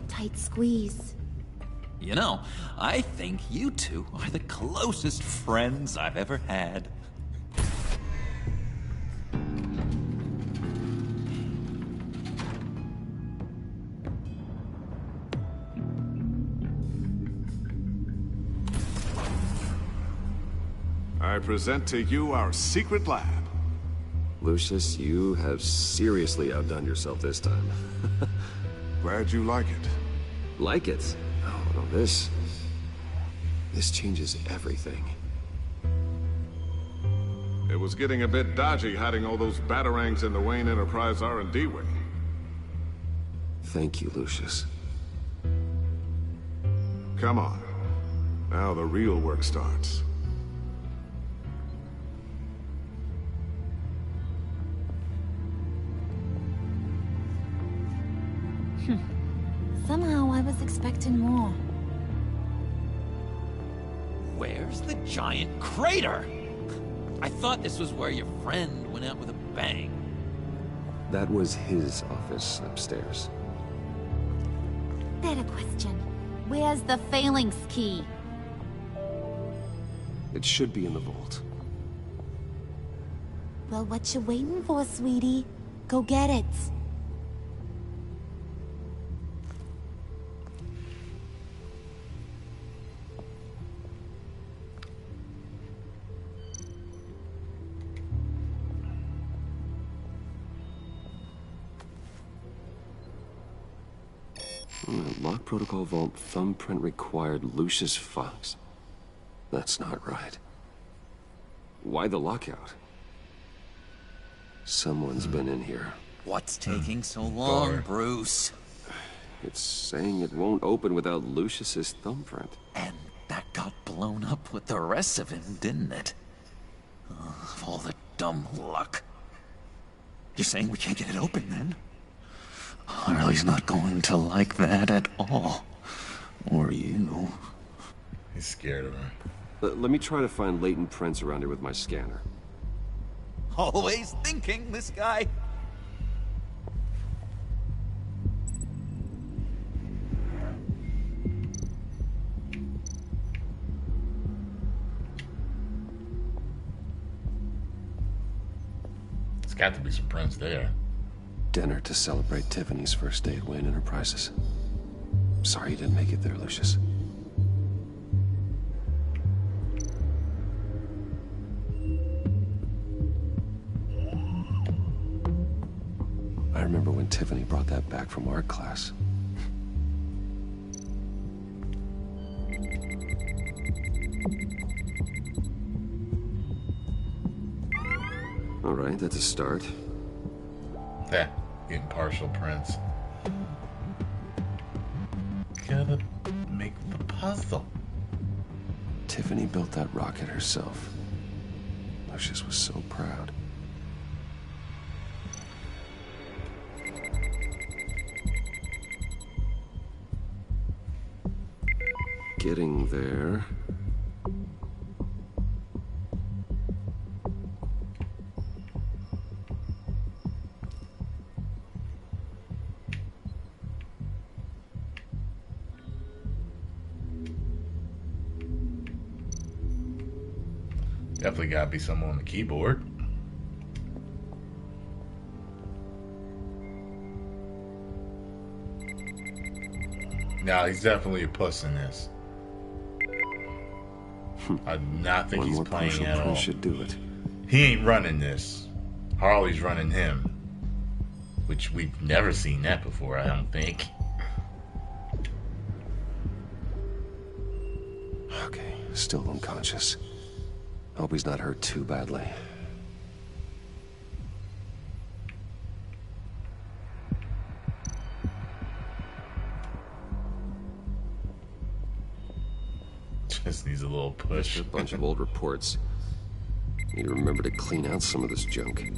Tight squeeze. You know, I think you two are the closest friends I've ever had. I present to you our secret lab. Lucius, you have seriously outdone yourself this time. Glad you like it. Like it? Oh, no, this changes everything. It was getting a bit dodgy hiding all those batarangs in the Wayne Enterprise R&D wing. Thank you, Lucius. Come on. Now the real work starts. Somehow I was expecting more. Where's the giant crater? I thought this was where your friend went out with a bang. That was his office upstairs. Better question. Where's the phalanx key? It should be in the vault. Well, what you waiting for, sweetie? Go get it. Lock protocol vault thumbprint required Lucius Fox. That's not right. Why the lockout? Someone's been in here. What's taking so long, Bruce? It's saying it won't open without Lucius's thumbprint. And that got blown up with the rest of him, didn't it? All the dumb luck. You're saying we can't get it open, then? Harley's not going to like that at all. Or you. He's scared of her. Let me try to find latent prints around here with my scanner. Always thinking, this guy. There's got to be some prints there. Dinner to celebrate Tiffany's first day at Wayne Enterprises. Sorry you didn't make it there, Lucius. I remember when Tiffany brought that back from art class. All right, that's a start. Yeah, getting partial prints. Gotta make the puzzle. Tiffany built that rocket herself. Lucius was so proud. Getting there. Definitely gotta be someone on the keyboard. No, he's definitely a puss in this. I do not think he's playing at all. Should do it. He ain't running this. Harley's running him. Which we've never seen that before, I don't think. Okay, still unconscious. Hope he's not hurt too badly. Just needs a little push. A bunch of old reports. Need to remember to clean out some of this junk.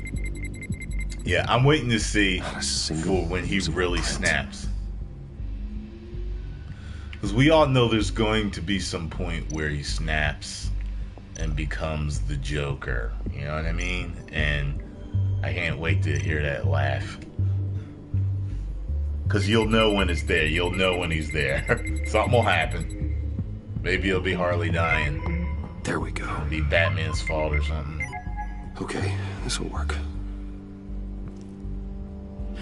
Yeah, I'm waiting to see for when he really snaps. Because we all know there's going to be some point where he snaps and becomes the Joker. You know what I mean? And I can't wait to hear that laugh. Because you'll know when it's there. You'll know when he's there. Something will happen. Maybe it'll be Harley dying. There we go. It'll be Batman's fault or something. Okay, this will work.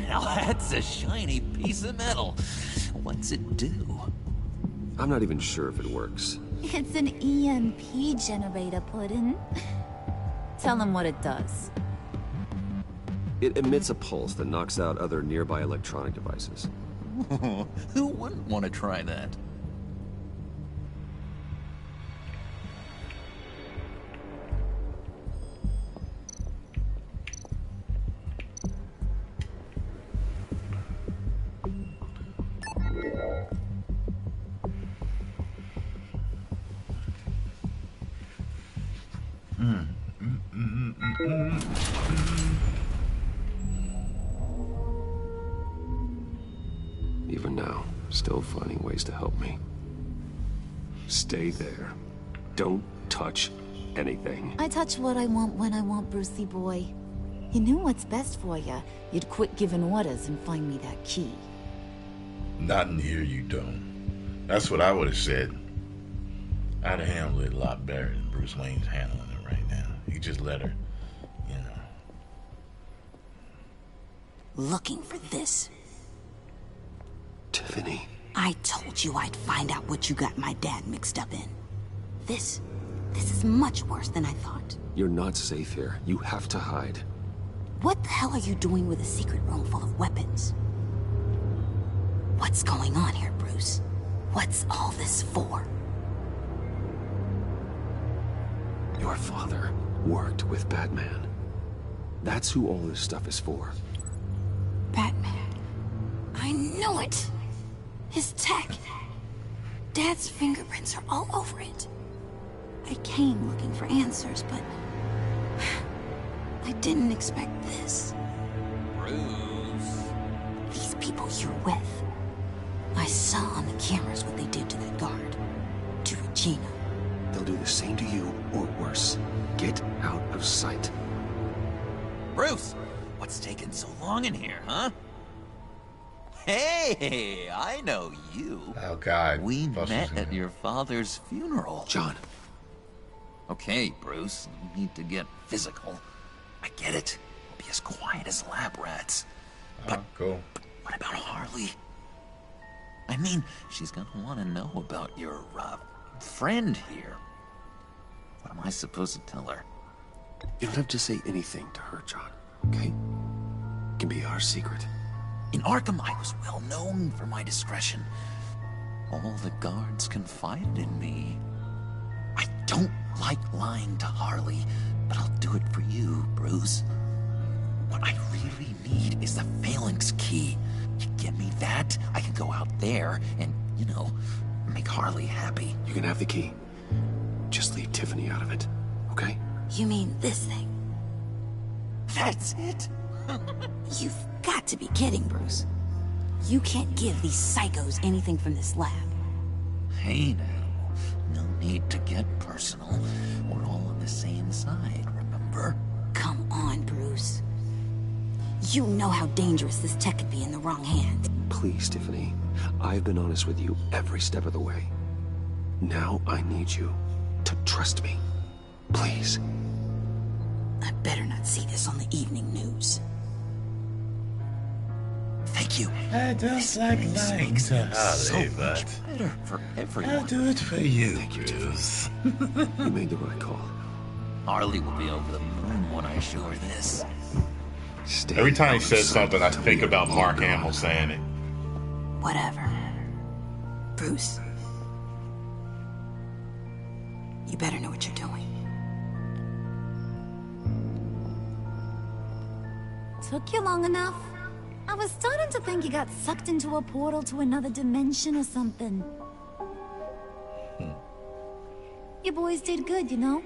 Now that's a shiny piece of metal. What's it do? I'm not even sure if it works. It's an EMP generator, Puddin'. Tell him what it does. It emits a pulse that knocks out other nearby electronic devices. Who wouldn't want to try that? Even now, still finding ways to help me. Stay there. Don't touch anything. I touch what I want when I want, Brucey boy. You knew what's best for you. You'd quit giving orders and find me that key. Not in here, you don't. That's what I would have said. I'd have handled it a lot better than Bruce Wayne's handling it right now. He just let her, you know. Looking for this. Tiffany. I told you I'd find out what you got my dad mixed up in. This is much worse than I thought. You're not safe here. You have to hide. What the hell are you doing with a secret room full of weapons? What's going on here, Bruce? What's all this for? Your father worked with Batman. That's who all this stuff is for. Batman. I knew it! His tech. Dad's fingerprints are all over it. I came looking for answers, but I didn't expect this. Bruce. These people you're with. I saw on the cameras what they did to that guard. To Regina. They'll do the same to you, or worse. Get out of sight. Bruce, what's taking so long in here, huh? Hey, I know you. Oh, God. We met at your father's funeral. John. Okay, Bruce, you need to get physical. I get it. We'll be as quiet as lab rats. But, cool. But what about Harley? I mean, she's gonna want to know about your, friend here. What am I supposed to tell her? You don't have to say anything to her, John, okay? It can be our secret. In Arkham, I was well known for my discretion. All the guards confided in me. I don't like lying to Harley, but I'll do it for you, Bruce. What I really need is the phalanx key. You give me that, I can go out there and, you know, make Harley happy. You can have the key. Just leave Tiffany out of it, okay? You mean this thing? That's it? You've got to be kidding, Bruce. You can't give these psychos anything from this lab. Hey now, no need to get personal. We're all on the same side, remember? Come on, Bruce. You know how dangerous this tech could be in the wrong hands. Please, Tiffany. I've been honest with you every step of the way. Now I need you to trust me. Please. I better not see this on the evening news. Thank you. I don't like to Harley, but better for everyone. I'll do it for you, Thank you, Bruce. You made the right call. Harley will be over the moon when I show her this. Stay Every time he out of says sight something, I until think we are about all Mark gone. Hamill saying it. Whatever. Bruce. You better know what you're doing. Took you long enough? I was starting to think you got sucked into a portal to another dimension or something. You boys did good, you know?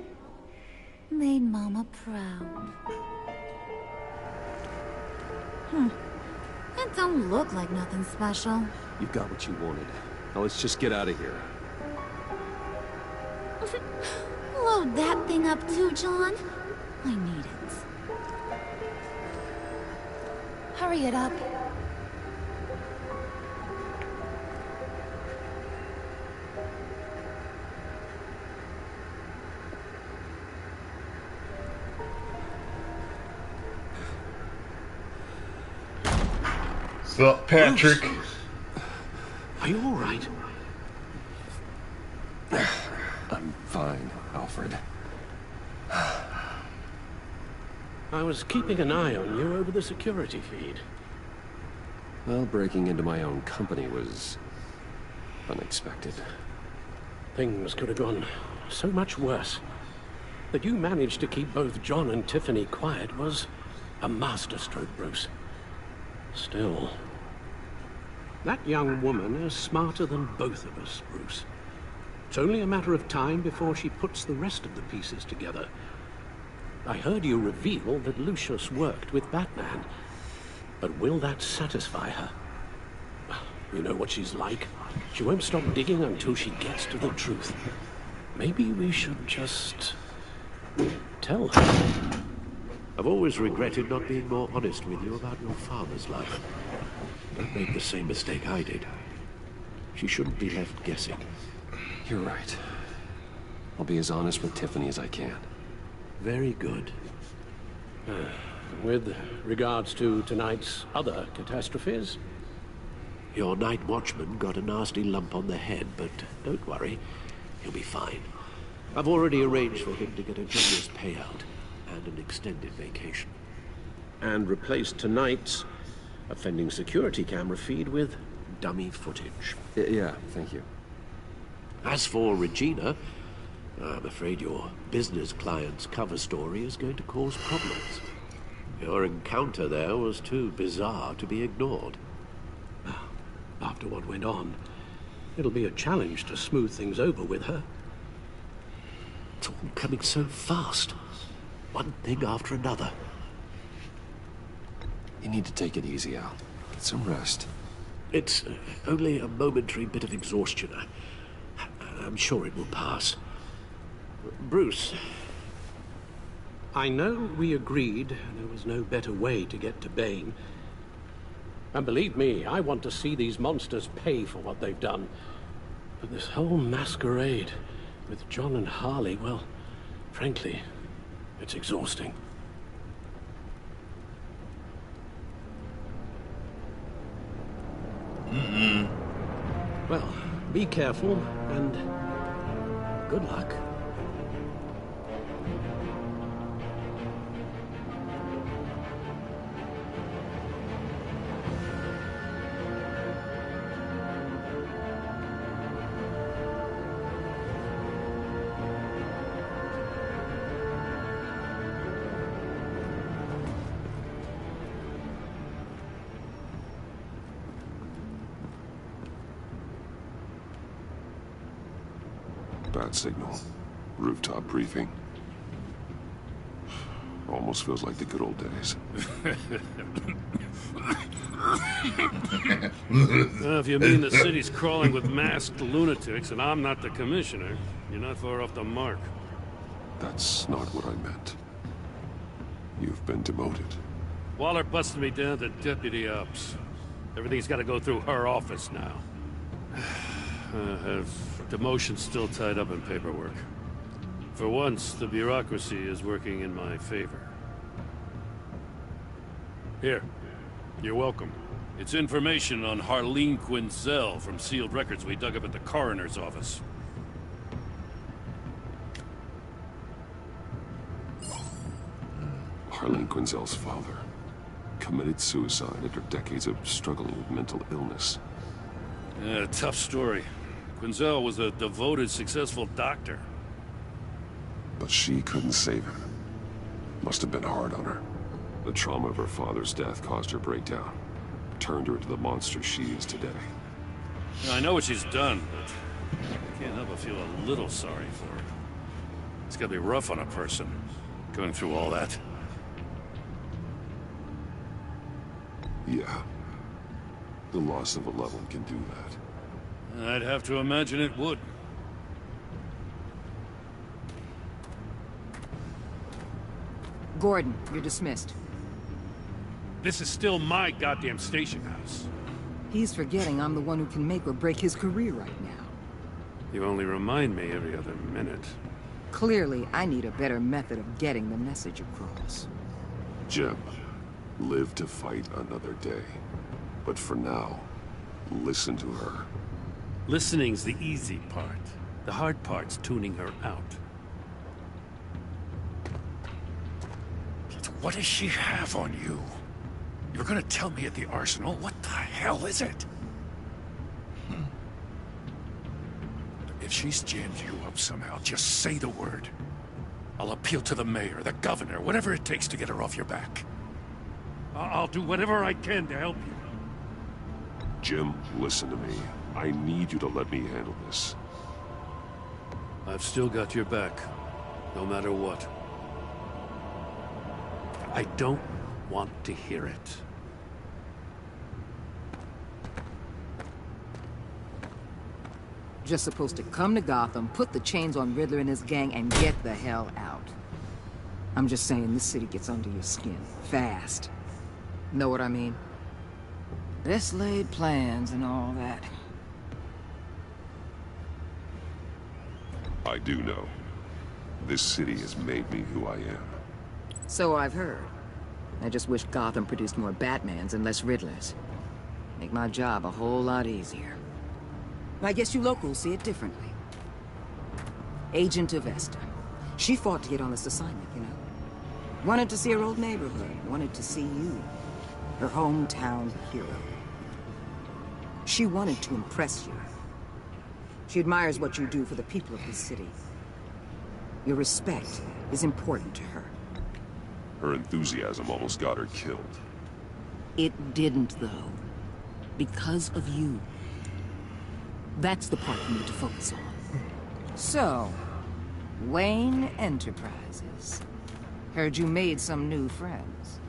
Made Mama proud. It don't look like nothing special. You got what you wanted. Now let's just get out of here. Load that thing up too, John. I need it. Hurry it up. What's up, Patrick? Bruce, are you all right? I'm fine, Alfred. I was keeping an eye on you over the security feed. Well, breaking into my own company was unexpected. Things could have gone so much worse. That you managed to keep both John and Tiffany quiet was a masterstroke, Bruce. Still, that young woman is smarter than both of us, Bruce. It's only a matter of time before she puts the rest of the pieces together. I heard you reveal that Lucius worked with Batman. But will that satisfy her? You know what she's like. She won't stop digging until she gets to the truth. Maybe we should just tell her. I've always regretted not being more honest with you about your father's life. Don't make the same mistake I did. She shouldn't be left guessing. You're right. I'll be as honest with Tiffany as I can. Very good. With regards to tonight's other catastrophes? Your night watchman got a nasty lump on the head, but don't worry, he'll be fine. I've already arranged for him to get a generous payout and an extended vacation. And replaced tonight's offending security camera feed with dummy footage. Yeah, thank you. As for Regina, I'm afraid your business client's cover story is going to cause problems. Your encounter there was too bizarre to be ignored. After what went on, it'll be a challenge to smooth things over with her. It's all coming so fast. One thing after another. You need to take it easy, Al. Get some rest. It's only a momentary bit of exhaustion. I'm sure it will pass. Bruce, I know we agreed there was no better way to get to Bane. And believe me, I want to see these monsters pay for what they've done. But this whole masquerade with John and Harley, well, frankly, it's exhausting. Well, be careful, and good luck. Bad signal. Rooftop briefing. Almost feels like the good old days. Well, if you mean the city's crawling with masked lunatics and I'm not the commissioner, you're not far off the mark. That's not what I meant. You've been demoted. Waller busted me down to deputy ops. Everything's got to go through her office now. Have demotion still tied up in paperwork. For once, the bureaucracy is working in my favor. Here, you're welcome. It's information on Harleen Quinzel from sealed records we dug up at the coroner's office. Harleen Quinzel's father committed suicide after decades of struggling with mental illness. Yeah, tough story. Quinzel was a devoted, successful doctor. But she couldn't save him. Must have been hard on her. The trauma of her father's death caused her breakdown. Turned her into the monster she is today. I know what she's done, but I can't help but feel a little sorry for her. It's gotta be rough on a person, going through all that. Yeah. The loss of a loved one can do that. I'd have to imagine it would. Gordon, you're dismissed. This is still my goddamn station house. He's forgetting I'm the one who can make or break his career right now. You only remind me every other minute. Clearly, I need a better method of getting the message across. Jim, live to fight another day. But for now, listen to her. Listening's the easy part. The hard part's tuning her out. What does she have on you? You were gonna tell me at the Arsenal? What the hell is it? If she's jammed you up somehow, just say the word. I'll appeal to the mayor, the governor, whatever it takes to get her off your back. I'll do whatever I can to help you. Jim, listen to me. I need you to let me handle this. I've still got your back, no matter what. I don't want to hear it. Just supposed to come to Gotham, put the chains on Riddler and his gang, and get the hell out. I'm just saying, this city gets under your skin. Fast. Know what I mean? Best laid plans and all that. I do know. This city has made me who I am. So I've heard. I just wish Gotham produced more Batmans and less Riddlers. Make my job a whole lot easier. I guess you locals see it differently. Agent Avesta. She fought to get on this assignment, you know. Wanted to see her old neighborhood. Wanted to see you. Her hometown hero. She wanted to impress you. She admires what you do for the people of this city. Your respect is important to her. Her enthusiasm almost got her killed. It didn't, though. Because of you. That's the part you need to focus on. So, Wayne Enterprises. Heard you made some new friends.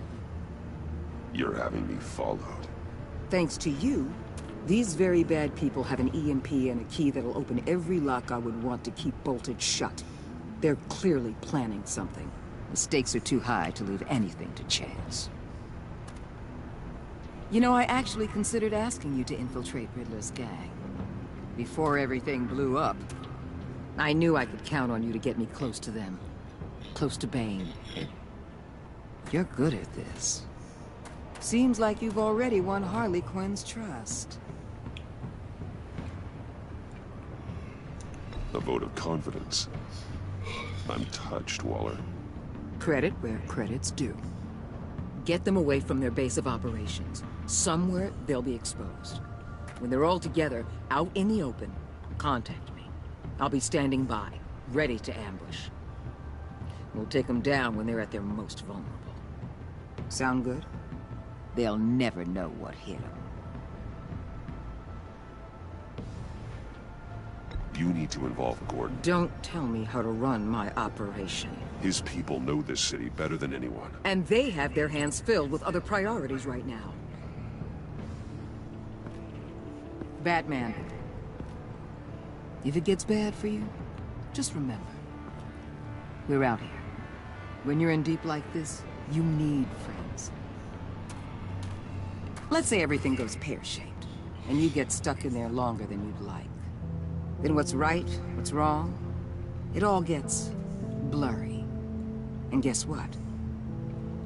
You're having me followed. Thanks to you, these very bad people have an EMP and a key that'll open every lock I would want to keep bolted shut. They're clearly planning something. The stakes are too high to leave anything to chance. You know, I actually considered asking you to infiltrate Riddler's gang. Before everything blew up, I knew I could count on you to get me close to them. Close to Bane. You're good at this. Seems like you've already won Harley Quinn's trust. A vote of confidence. I'm touched, Waller. Credit where credit's due. Get them away from their base of operations. Somewhere they'll be exposed. When they're all together, out in the open, contact me. I'll be standing by, ready to ambush. We'll take them down when they're at their most vulnerable. Sound good? They'll never know what hit them. You need to involve Gordon. Don't tell me how to run my operation. His people know this city better than anyone. And they have their hands filled with other priorities right now. Batman. If it gets bad for you, just remember. We're out here. When you're in deep like this, you need friends. Let's say everything goes pear-shaped, and you get stuck in there longer than you'd like. Then what's right, what's wrong, it all gets blurry. And guess what?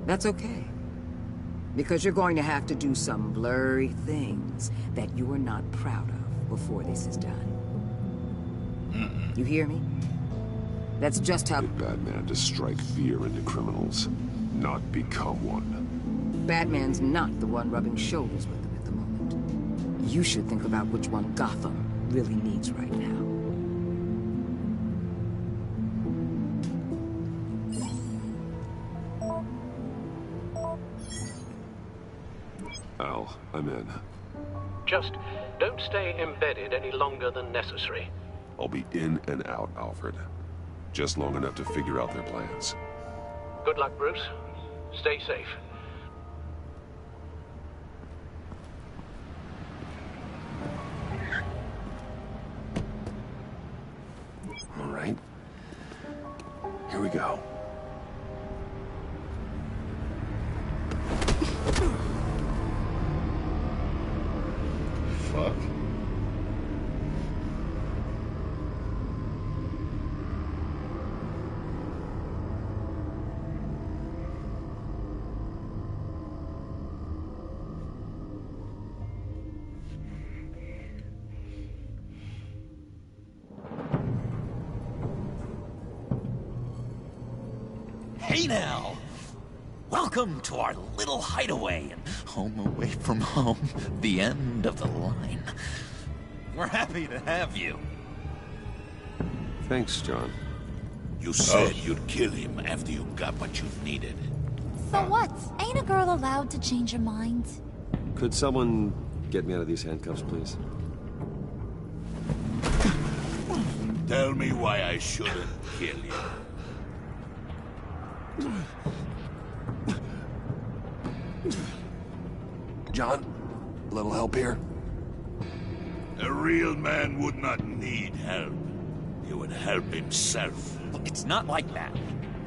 That's okay. Because you're going to have to do some blurry things that you are not proud of before this is done. You hear me? That's just how... Batman to strike fear into criminals, not become one. Batman's not the one rubbing shoulders with them at the moment. You should think about which one Gotham really needs right now. Al, I'm in. Just don't stay embedded any longer than necessary. I'll be in and out, Alfred. Just long enough to figure out their plans. Good luck, Bruce. Stay safe. All right. Here we go. Fuck. Hey now! Welcome to our little hideaway and home away from home, the end of the line. We're happy to have you. Thanks, John. You said you'd kill him after you got what you needed. So what? Ain't a girl allowed to change her mind? Could someone get me out of these handcuffs, please? Tell me why I shouldn't kill you. John, a little help here? A real man would not need help. He would help himself. Look, it's not like that.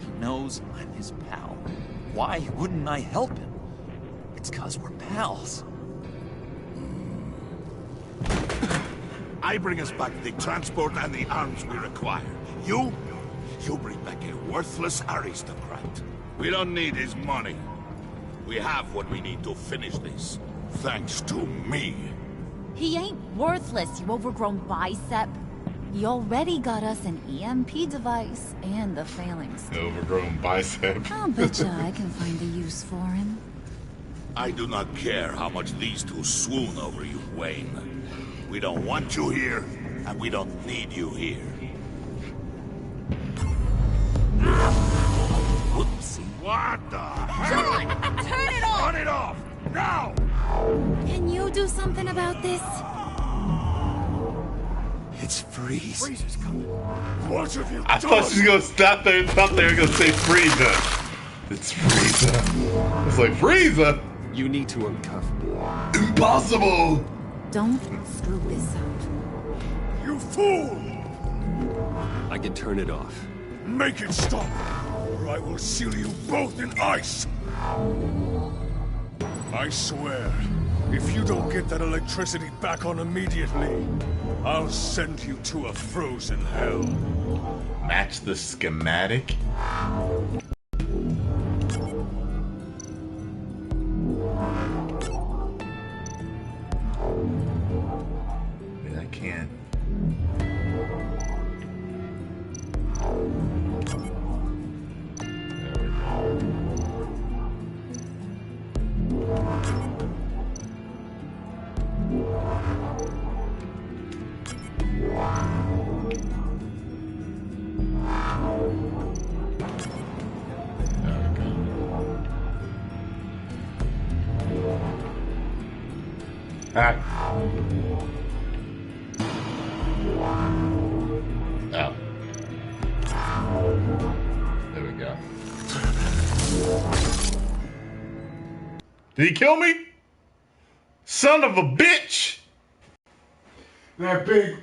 He knows I'm his pal. Why wouldn't I help him? It's 'cause we're pals. I bring us back the transport and the arms we require. You You bring back a worthless aristocrat. We don't need his money. We have what we need to finish this. Thanks to me. He ain't worthless, you overgrown bicep. You already got us an EMP device and the phalanx. Overgrown bicep. I'll betcha I can find a use for him. I do not care how much these two swoon over you, Wayne. We don't want you here, and we don't need you here. Whoopsie. What the hell? John, turn it off! Turn it off! Now! Can you do something about this? It's Freeze. Freeze is coming. What have you I thought she was gonna stop there and thought they were gonna say Frieza. It's Frieza. It's like Frieza. You need to uncuff me. Impossible. Don't screw this up. You fool! I can turn it off. Make it stop, or I will seal you both in ice. I swear, if you don't get that electricity back on immediately, I'll send you to a frozen hell. Match the schematic. Man, I can't. There we go. Ah. Oh. There we go. Did he kill me? Son of a bitch! That big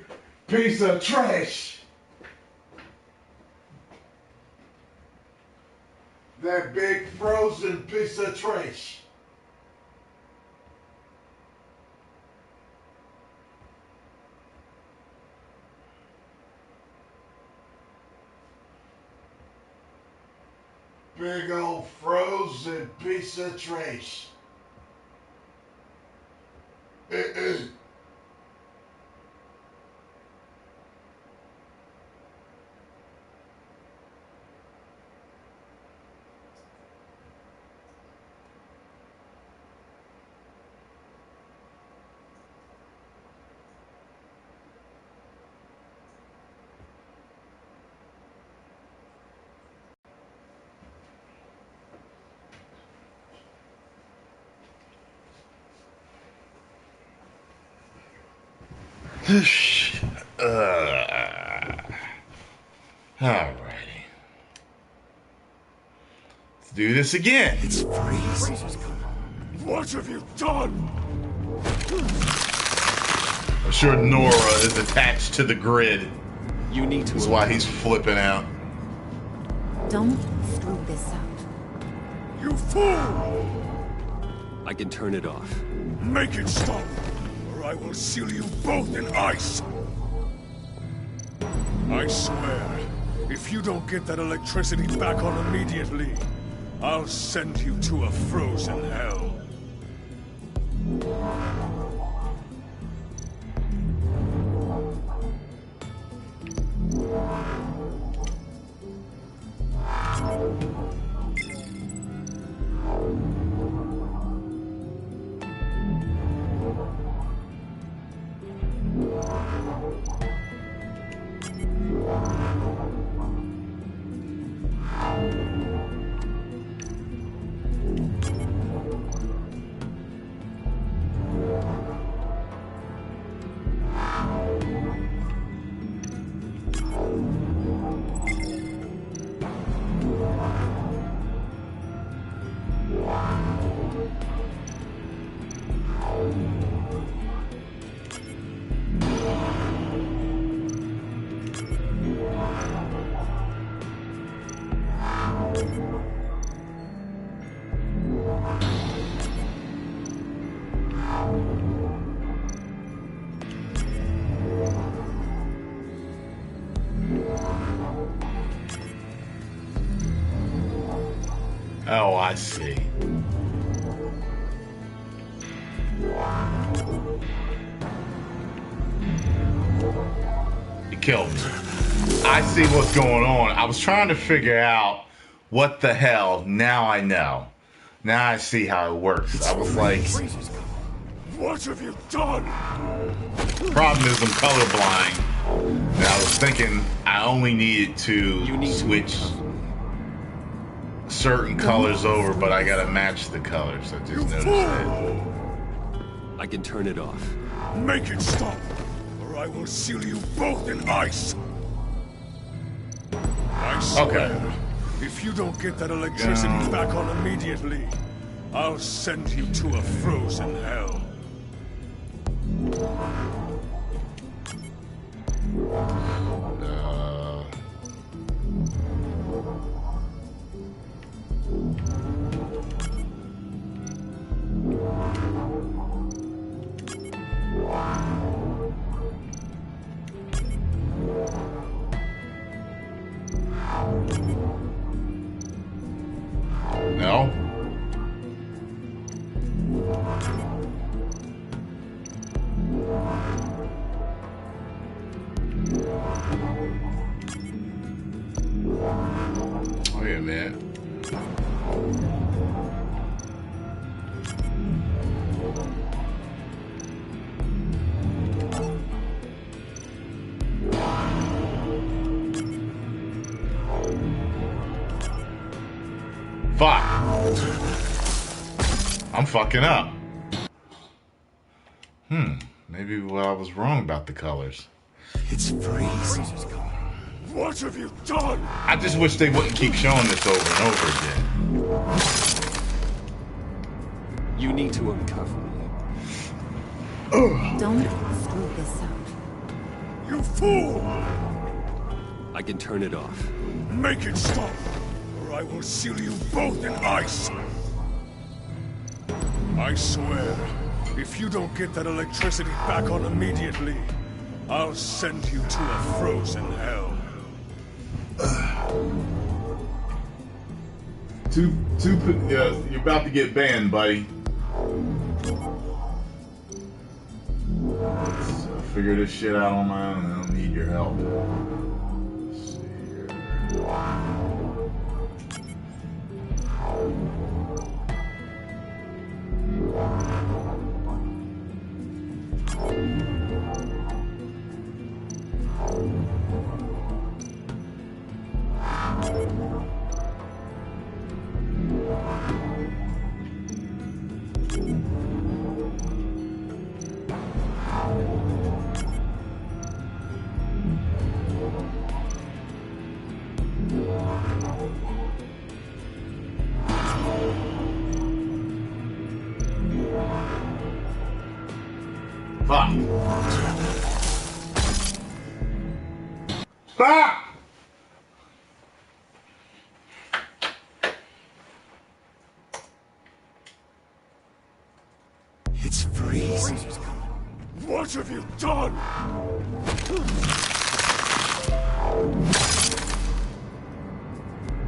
piece of trash. That big frozen piece of trash. Big old frozen piece of trash. Alrighty. Let's do this again. It's Freeze. What have you done? I'm sure Nora is attached to the grid. You need to. That's why he's flipping out. Don't screw this up. You fool! I can turn it off. Make it stop, or I will seal you both in ice. I swear, if you don't get that electricity back on immediately, I'll send you to a frozen hell. I see. He killed me. I see what's going on. I was trying to figure out what the hell. Now I know. Now I see how it works. I was like, what have you done? Problem is I'm colorblind. And I was thinking I only needed to switch certain colors over, but I gotta match the colors. I just noticed that. I can turn it off. Make it stop, or I will seal you both in ice. I swear, if you don't get that electricity back on immediately, I'll send you to a frozen hell. No. Wait a minute. Fuck. I'm fucking up. Maybe I was wrong about the colors. It's freezing. What have you done? I just wish they wouldn't keep showing this over and over again. You need to uncuff me. Don't screw this up. You fool! I can turn it off. Make it stop, or I will seal you both in ice. I swear, if you don't get that electricity back on immediately, I'll send you to a frozen hell. You're about to get banned, buddy. I'll figure this shit out on my own. I don't need your help. Let's see here. Fuck. Stop! It's freezing. What have you done?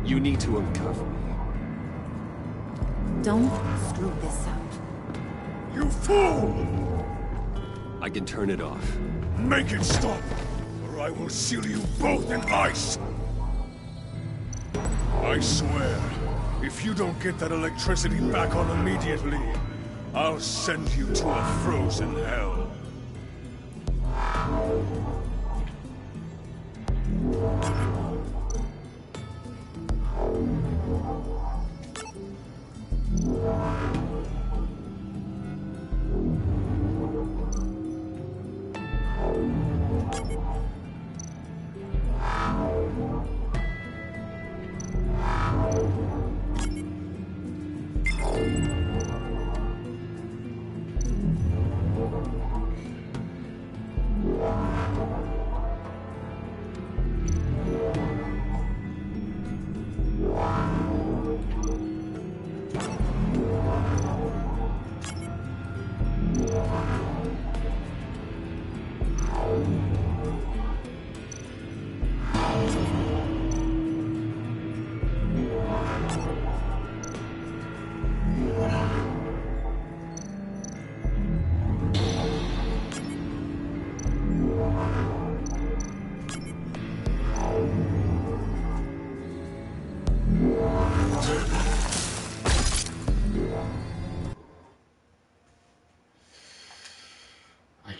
You need to uncuff me. Don't screw this up. You fool! I can turn it off. Make it stop, or I will seal you both in ice. I swear, if you don't get that electricity back on immediately, I'll send you to a frozen hell.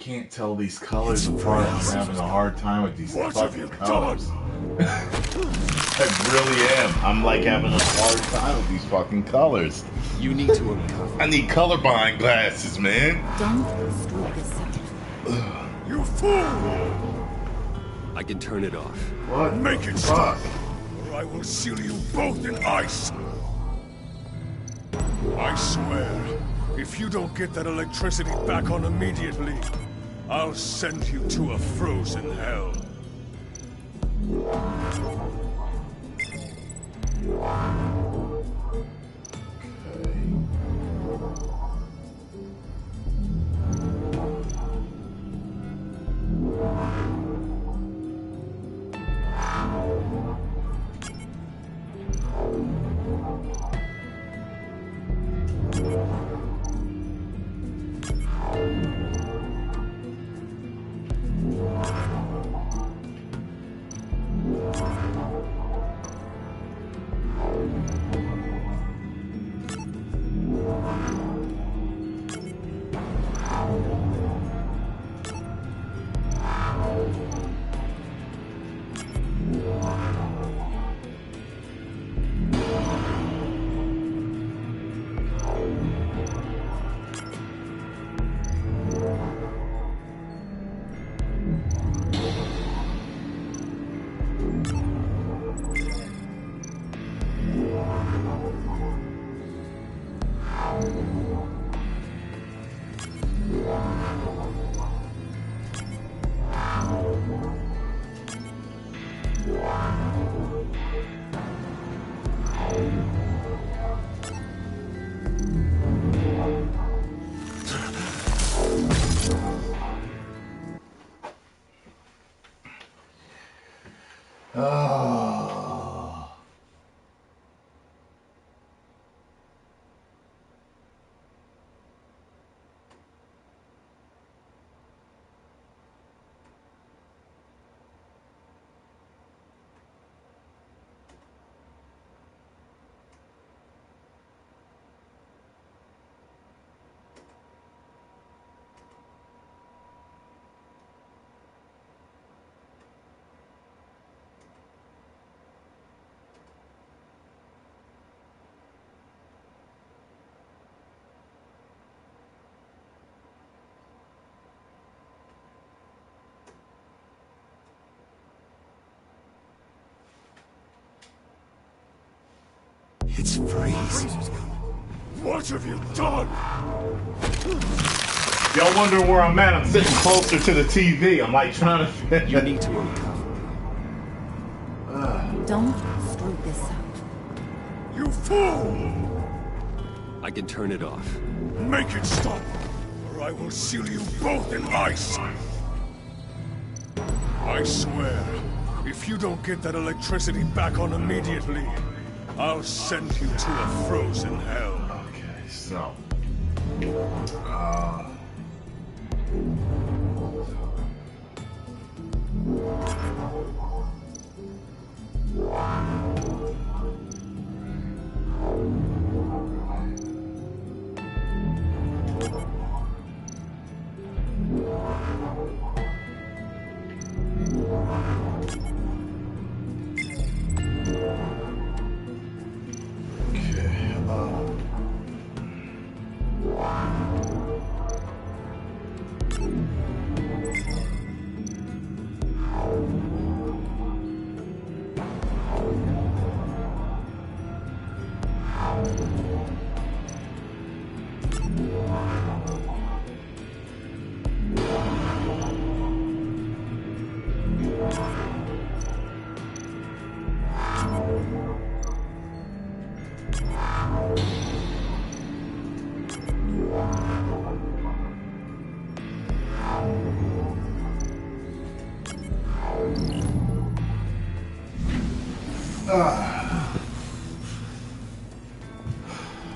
can't tell these colors apart. I'm having a hard time with these fucking colors. I really am. I'm like having a hard time with these fucking colors. You need to uncover. I need colorblind glasses, man. Don't screw this up. You fool! I can turn it off. What? Make it stop, or I will seal you both in ice. I swear, if you don't get that electricity back on immediately, I'll send you to a frozen hell. It's freezing. What have you done? Y'all wondering where I'm at? I'm sitting closer to the TV. I'm like trying to. You need to uncover. Don't screw this up. You fool! I can turn it off. Make it stop, or I will seal you both in ice. I swear, if you don't get that electricity back on immediately, I'll send you to a frozen hell. Okay, so.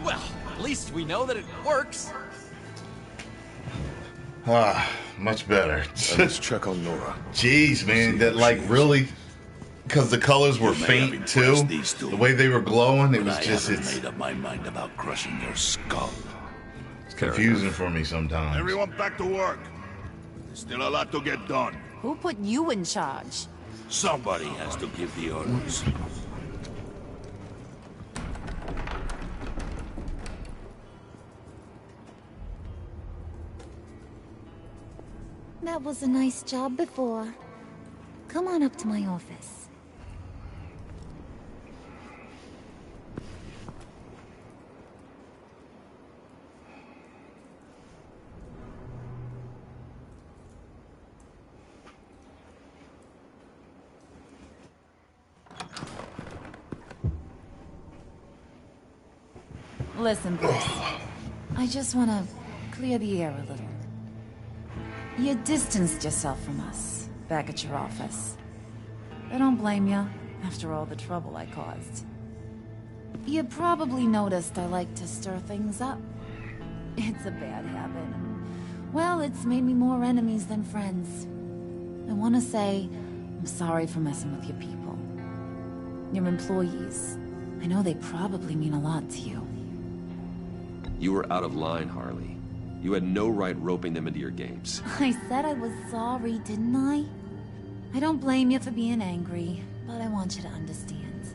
Well, at least we know that it works. Much better. Let's check on Nora. Jeez, man, that like really, because the colors were faint too. The way they were glowing, it was just made up my mind about crushing your skull. It's confusing for me sometimes. Everyone back to work. Still a lot to get done. Who put you in charge? Somebody has to give the orders. That was a nice job before. Come on up to my office. Listen, Bruce. I just want to clear the air a little. You distanced yourself from us, back at your office. I don't blame you, after all the trouble I caused. You probably noticed I like to stir things up. It's a bad habit, and, well, it's made me more enemies than friends. I want to say, I'm sorry for messing with your people. Your employees. I know they probably mean a lot to you. You were out of line, Harley. You had no right roping them into your games. I said I was sorry, didn't I? I don't blame you for being angry, but I want you to understand.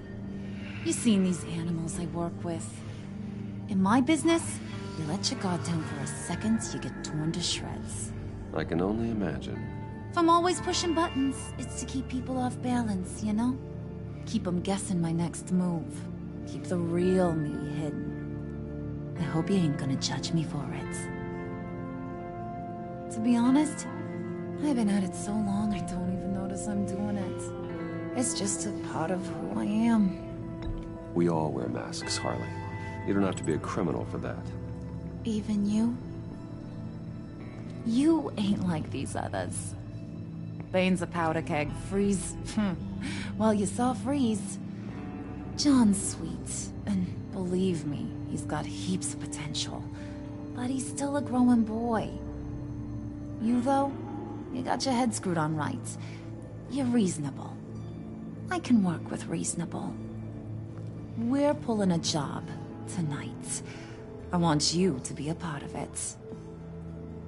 You've seen these animals I work with. In my business, you let your guard down for a second, you get torn to shreds. I can only imagine. If I'm always pushing buttons, it's to keep people off balance, you know? Keep them guessing my next move. Keep the real me hidden. I hope you ain't gonna judge me for it. To be honest, I've been at it so long I don't even notice I'm doing it. It's just a part of who I am. We all wear masks, Harley. You don't have to be a criminal for that. Even you? You ain't like these others. Bane's a powder keg. Freeze. Well, you saw Freeze. John's sweet, and believe me, he's got heaps of potential. But he's still a growing boy. You, though, you got your head screwed on right. You're reasonable. I can work with reasonable. We're pulling a job tonight. I want you to be a part of it.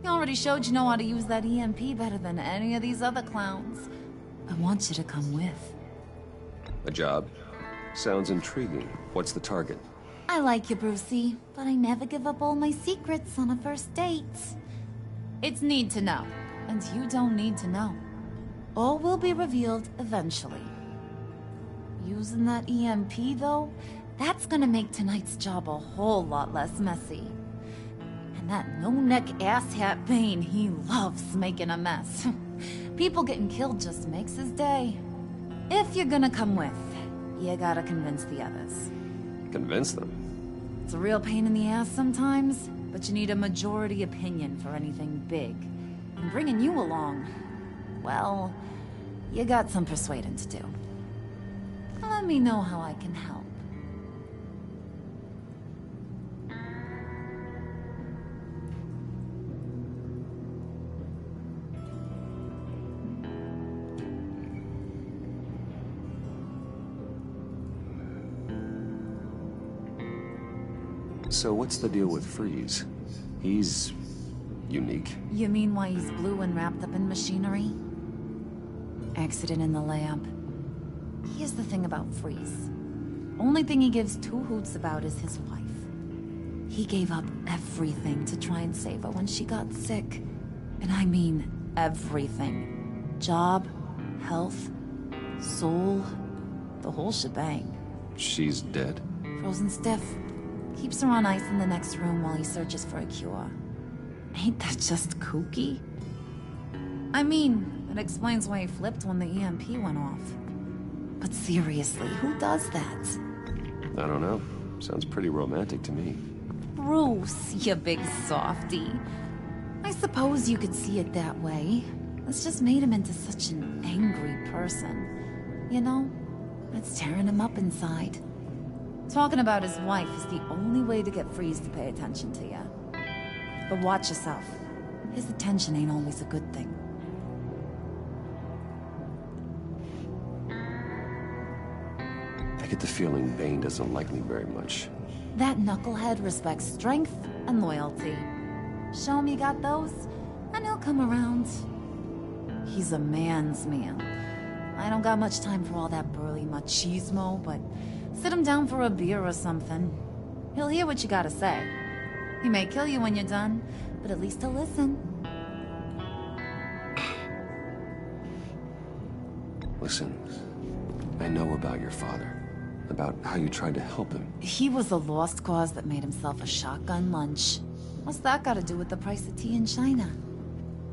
You already showed you know how to use that EMP better than any of these other clowns. I want you to come with. A job? Sounds intriguing. What's the target? I like you, Brucey, but I never give up all my secrets on a first date. It's need to know, and you don't need to know. All will be revealed eventually. Using that EMP, though, that's gonna make tonight's job a whole lot less messy. And that no-neck asshat Bane, he loves making a mess. People getting killed just makes his day. If you're gonna come with, you gotta convince the others. Convince them? It's a real pain in the ass sometimes, but you need a majority opinion for anything big. And bringing you along, well, you got some persuading to do. Let me know how I can help. So what's the deal with Freeze? He's unique. You mean why he's blue and wrapped up in machinery? Accident in the lab. Here's the thing about Freeze. Only thing he gives two hoots about is his wife. He gave up everything to try and save her when she got sick. And I mean everything. Job, health, soul, the whole shebang. She's dead? Frozen stiff. Keeps her on ice in the next room while he searches for a cure. Ain't that just kooky? I mean, it explains why he flipped when the EMP went off. But seriously, who does that? I don't know. Sounds pretty romantic to me. Bruce, you big softy. I suppose you could see it that way. It's just made him into such an angry person. You know? It's tearing him up inside. Talking about his wife is the only way to get Freeze to pay attention to you. But watch yourself. His attention ain't always a good thing. I get the feeling Bane doesn't like me very much. That knucklehead respects strength and loyalty. Show him you got those, and he'll come around. He's a man's man. I don't got much time for all that burly machismo, but sit him down for a beer or something. He'll hear what you gotta say. He may kill you when you're done, but at least he'll listen. Listen, I know about your father. About how you tried to help him. He was a lost cause that made himself a shotgun lunch. What's that got to do with the price of tea in China?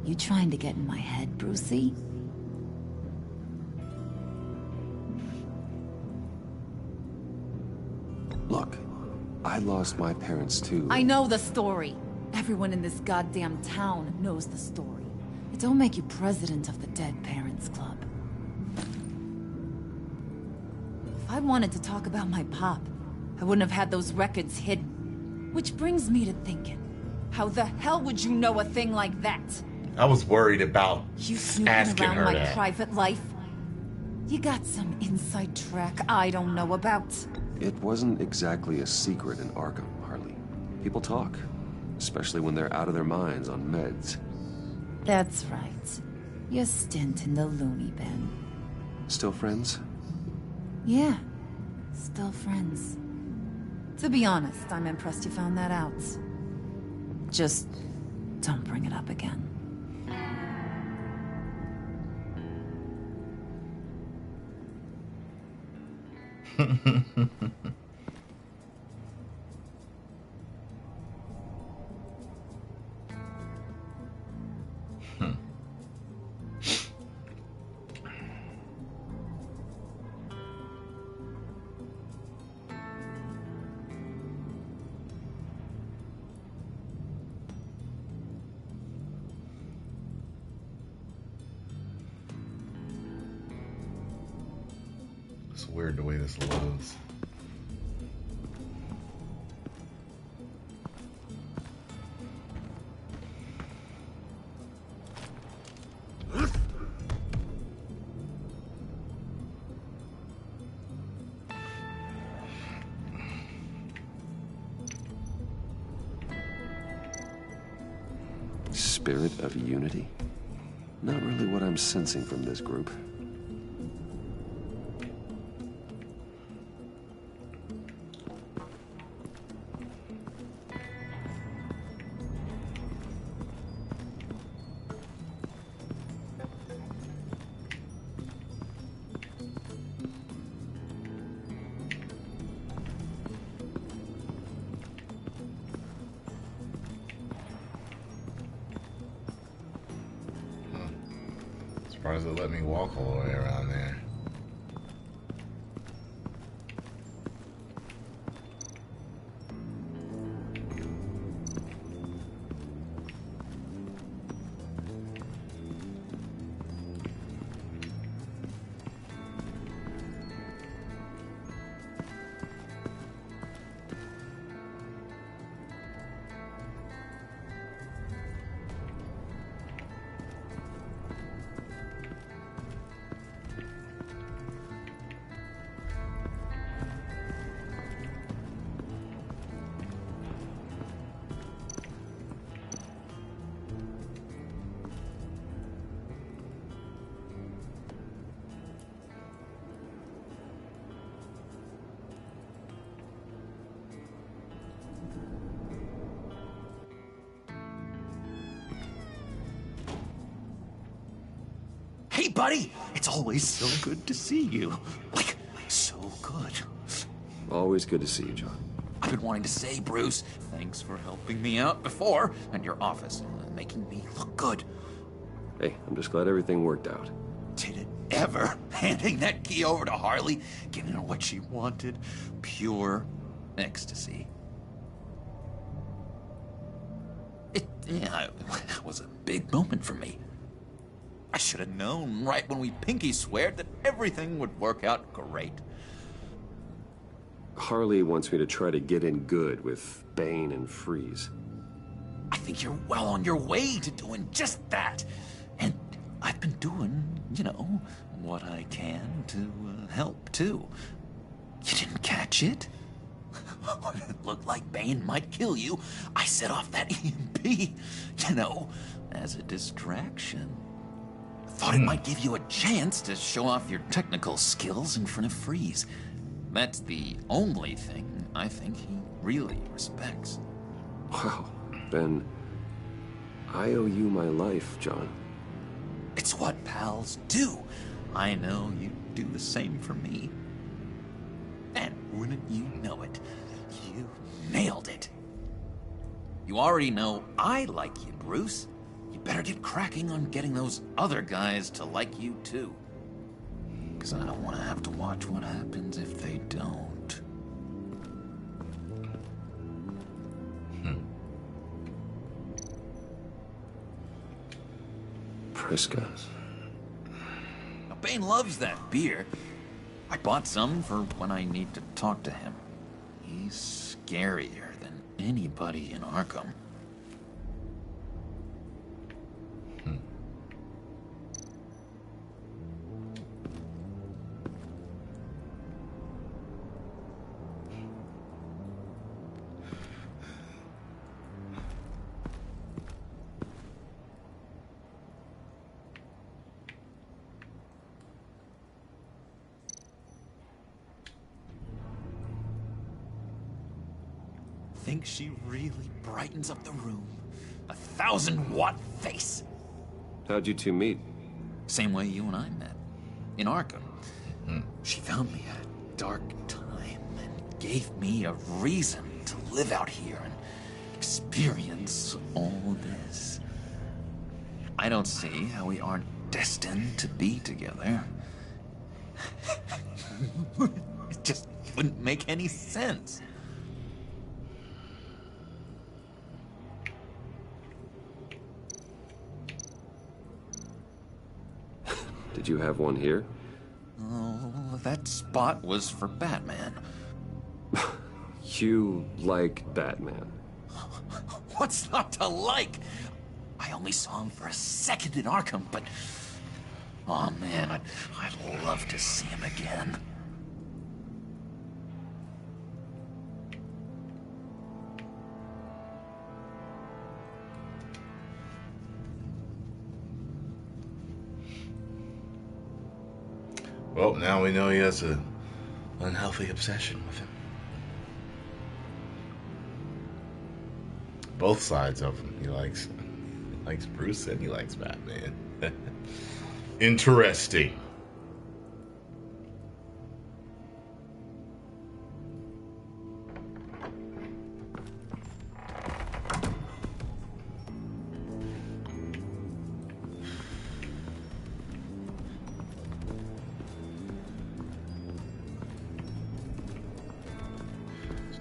You trying to get in my head, Brucey? Look, I lost my parents too. I know the story. Everyone in this goddamn town knows the story. It don't make you president of the Dead Parents Club. If I wanted to talk about my pop, I wouldn't have had those records hidden. Which brings me to thinking, how the hell would you know a thing like that? I was worried about You snooping asking around her my that. private life? You got some inside track I don't know about. It wasn't exactly a secret in Arkham, Harley. People talk, especially when they're out of their minds on meds. That's right. Your stint in the loony bin. Still friends? Yeah, still friends. To be honest, I'm impressed you found that out. Just don't bring it up again. It's weird the way this loads. Spirit of unity? Not really what I'm sensing from this group. Surprised they let me walk all the way around there. Hey, buddy! It's always so good to see you. Like, so good. Always good to see you, John. I've been wanting to say, Bruce, thanks for helping me out before, and your office, making me look good. Hey, I'm just glad everything worked out. Did it ever? Handing that key over to Harley, giving her what she wanted. Pure ecstasy. It was a big moment for me. I should have known right when we pinky sweared that everything would work out great. Harley wants me to try to get in good with Bane and Freeze. I think you're well on your way to doing just that. And I've been doing, you know, what I can to help, too. You didn't catch it? When it looked like Bane might kill you, I set off that EMP, you know, as a distraction. Thought it might give you a chance to show off your technical skills in front of Freeze. That's the only thing I think he really respects. Wow, Ben, I owe you my life, John. It's what pals do. I know you do the same for me. And wouldn't you know it, you nailed it. You already know I like you, Bruce. You better get cracking on getting those other guys to like you too. Because I don't want to have to watch what happens if they don't. Priska. Now, Bane loves that beer. I bought some for when I need to talk to him. He's scarier than anybody in Arkham. Think she really brightens up the room. 1,000-watt face. How'd you two meet? Same way you and I met. In Arkham. She found me at a dark time and gave me a reason to live out here and experience all this. I don't see how we aren't destined to be together. It just wouldn't make any sense. Did you have one here? Oh, that spot was for Batman. You like Batman? What's not to like? I only saw him for a second in Arkham, but... oh man, I'd love to see him again. Well, now we know he has an unhealthy obsession with him. Both sides of him. He likes Bruce and he likes Batman. Interesting.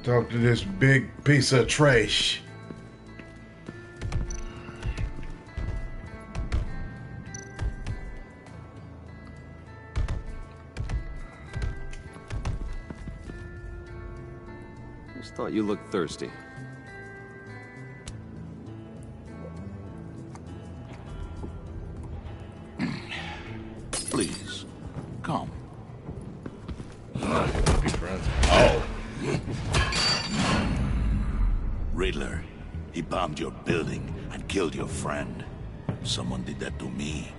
Talk to this big piece of trash. Just thought you looked thirsty. Please, come. Be friends. Oh. Riddler, he bombed your building and killed your friend. Someone did that to me.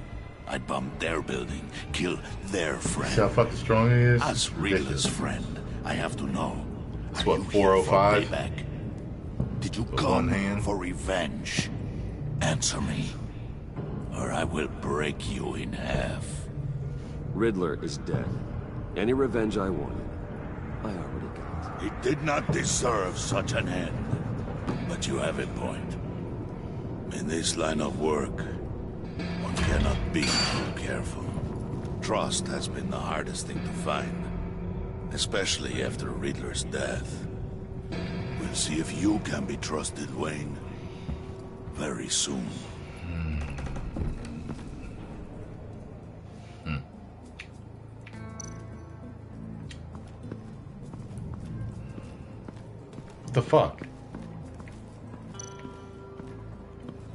I'd bomb their building, kill their friend. See how fucking strong he is? As Riddler's friend, I have to know. It's what, 405? Did you come for revenge? Answer me, or I will break you in half. Riddler is dead. Any revenge I wanted, I already got. He did not deserve such an end. But you have a point. In this line of work, one cannot be too careful. Trust has been the hardest thing to find, especially after Riddler's death. We'll see if you can be trusted, Wayne. Very soon. What the fuck?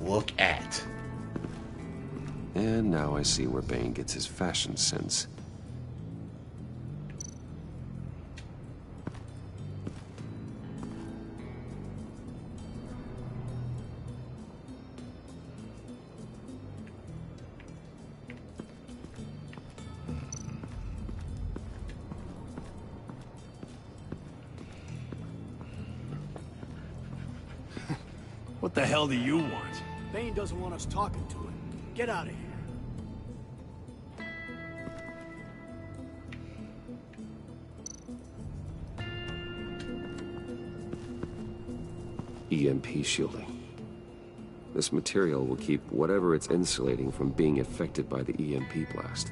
Look at. And now I see where Bane gets his fashion sense. the hell do you want? Bane doesn't want us talking to him. Get out of here. EMP shielding. This material will keep whatever it's insulating from being affected by the EMP blast.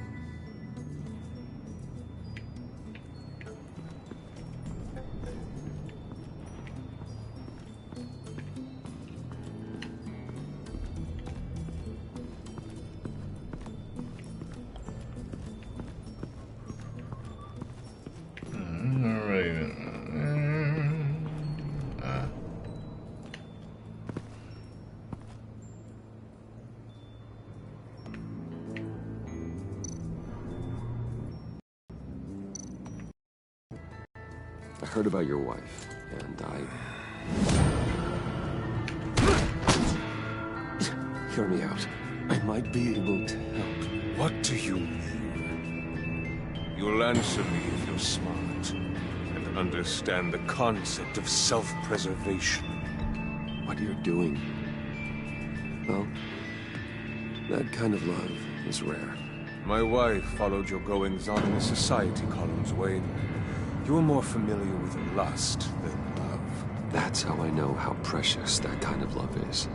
I heard about your wife, and Hear me out. I might be able to help. What do you mean? You'll answer me if you're smart and understand the concept of self-preservation. What you're doing, well, that kind of love is rare. My wife followed your goings-on in the society columns, Wayne. You were more familiar with lust than love. That's how I know how precious that kind of love is.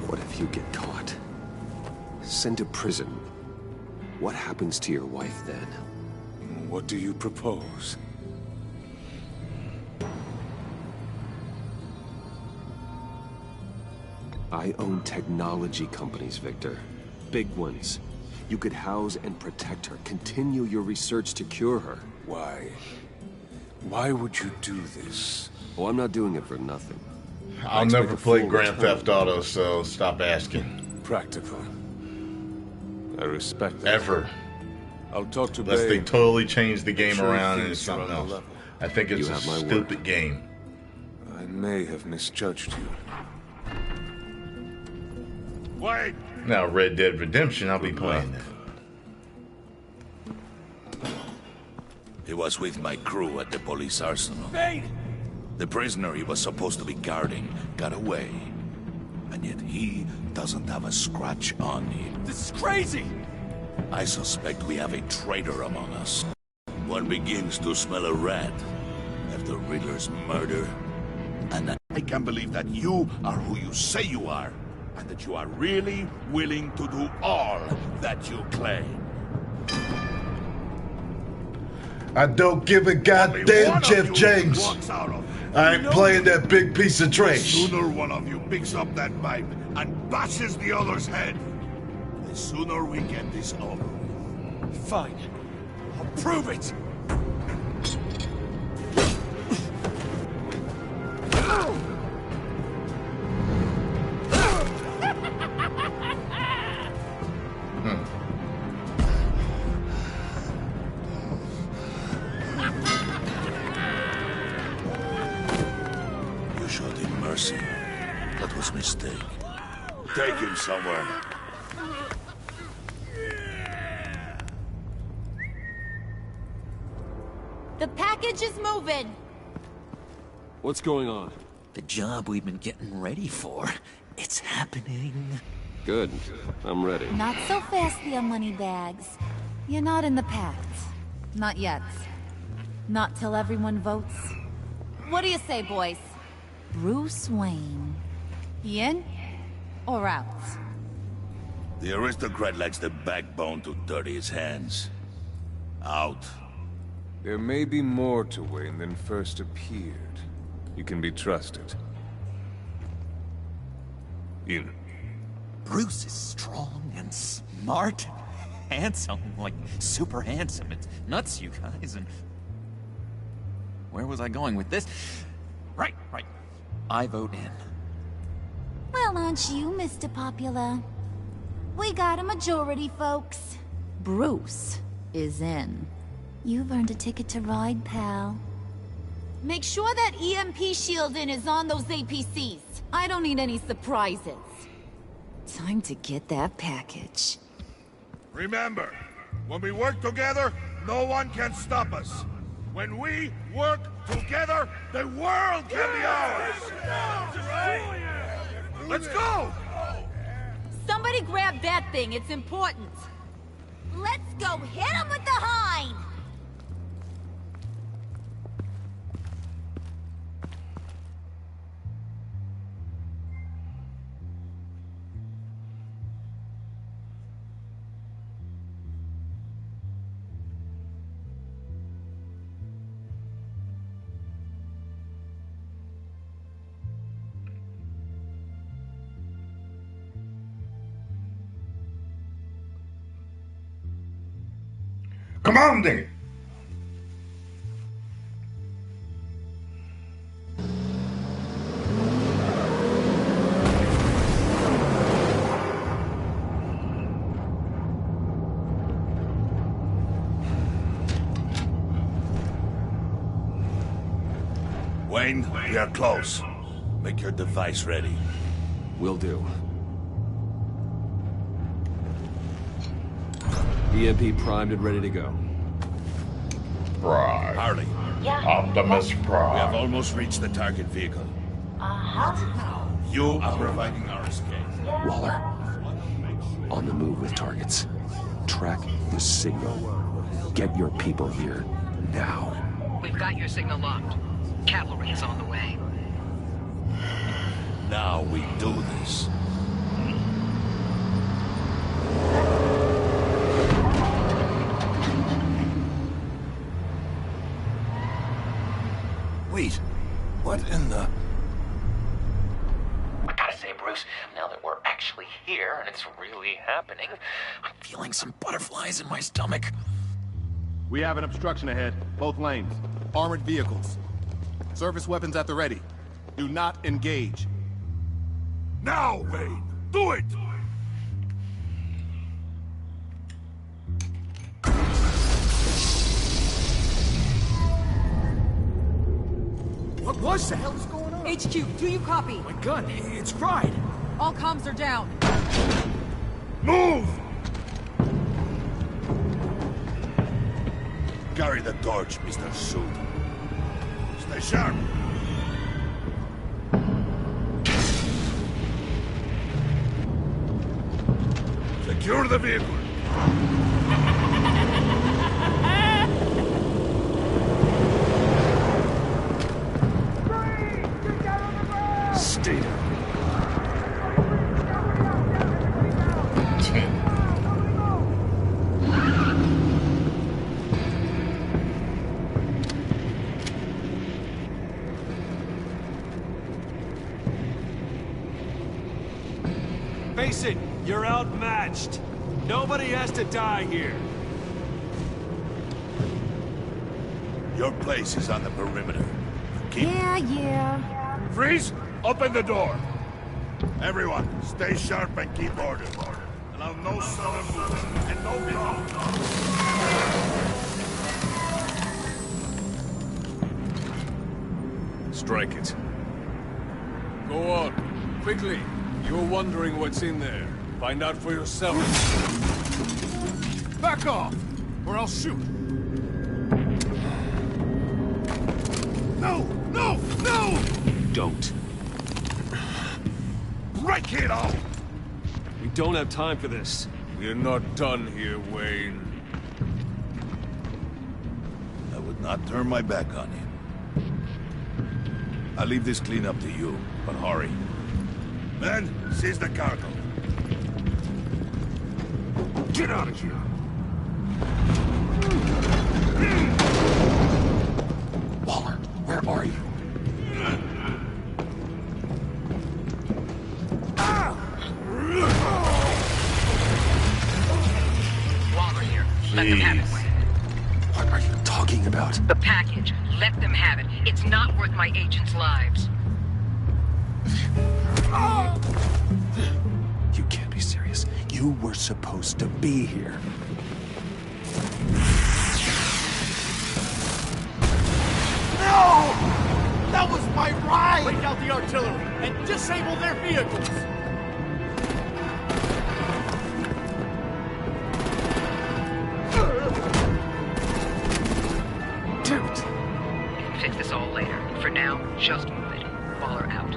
What if you get caught? Sent to prison? What happens to your wife then? What do you propose? I own technology companies, Victor. Big ones. You could house and protect her, continue your research to cure her. Why? Why would you do this? Oh, I'm not doing it for nothing. I'll never play Grand Theft Auto, so stop asking. Practical. I respect that. Ever. I'll talk to Unless Bane. they totally change the game Sure around and things it's something are on the else. level. I think it's You a have my stupid game. I may have misjudged you. Wait! Now, Red Dead Redemption, I'll be playing that. He was with my crew at the police arsenal. Bane! The prisoner he was supposed to be guarding got away. And yet he doesn't have a scratch on him. This is crazy! I suspect we have a traitor among us. One begins to smell a rat after Riddler's murder. And I can't believe that you are who you say you are. And that you are really willing to do all that you claim. I don't give a goddamn, Jeff James. I ain't playing that big piece of The trash. sooner one of you picks up that pipe and bashes the other's head, the sooner we get this over with. Fine. I'll prove it! You showed him mercy. That was a mistake. Take him somewhere. The package is moving. What's going on? The job we've been getting ready for. It's happening. Good. I'm ready. Not so fast, the Moneybags. You're not in the pact. Not yet. Not till everyone votes. What do you say, boys? Bruce Wayne. In or out? The aristocrat lacks the backbone to dirty his hands. Out. There may be more to Wayne than first appeared. You can be trusted. In. Bruce is strong and smart and handsome, like super handsome. It's nuts, you guys, and... Where was I going with this? Right. I vote in. Well, aren't you, Mr. Popular? We got a majority, folks. Bruce is in. You've earned a ticket to ride, pal. Make sure that EMP shielding is on those APCs. I don't need any surprises. Time to get that package. Remember, when we work together, no one can stop us. When we work Together, the world can be ours! Let's go! Somebody grab that thing, it's important. Let's go hit him with the hind! Come on, dang it. Wayne, we are close. Make your device ready. Will do. EMP primed and ready to go. Prime. Harley. Yeah? Optimus Prime. We have almost reached the target vehicle. Uh-huh. You are providing our escape. Waller. On the move with targets. Track the signal. Get your people here now. We've got your signal locked. Cavalry is on the way. Now we do this. Wait, what in the... I gotta say, Bruce, now that we're actually here and it's really happening, I'm feeling some butterflies in my stomach. We have an obstruction ahead, both lanes. Armored vehicles. Service weapons at the ready. Do not engage. Now, Wayne! Do it! What was that? What the hell's going on? HQ, do you copy? My gun, it's fried. All comms are down. Move! Carry the torch, Mr. Suit. Stay sharp. Secure the vehicle. Stay down. Face it, you're outmatched. Nobody has to die here. Your place is on the perimeter. Yeah. Freeze! Open the door! Everyone, stay sharp and keep order. Allow no sudden movement and no blow. Strike it. Go on, quickly. You're wondering what's in there. Find out for yourself. Back off, or I'll shoot. No! Don't. Break it off! We don't have time for this. We're not done here, Wayne. I would not turn my back on you. I'll leave this cleanup to you, but hurry. Men, seize the cargo. Get out of here! Waller, where are you? Waller here. Let them have it. What are you talking about? The package. Let them have it. It's not worth my agents' lives. You can't be serious. You were supposed to be here. No! That was my ride! Break out the artillery and disable their vehicles! Fix this all Just move it. Waller out.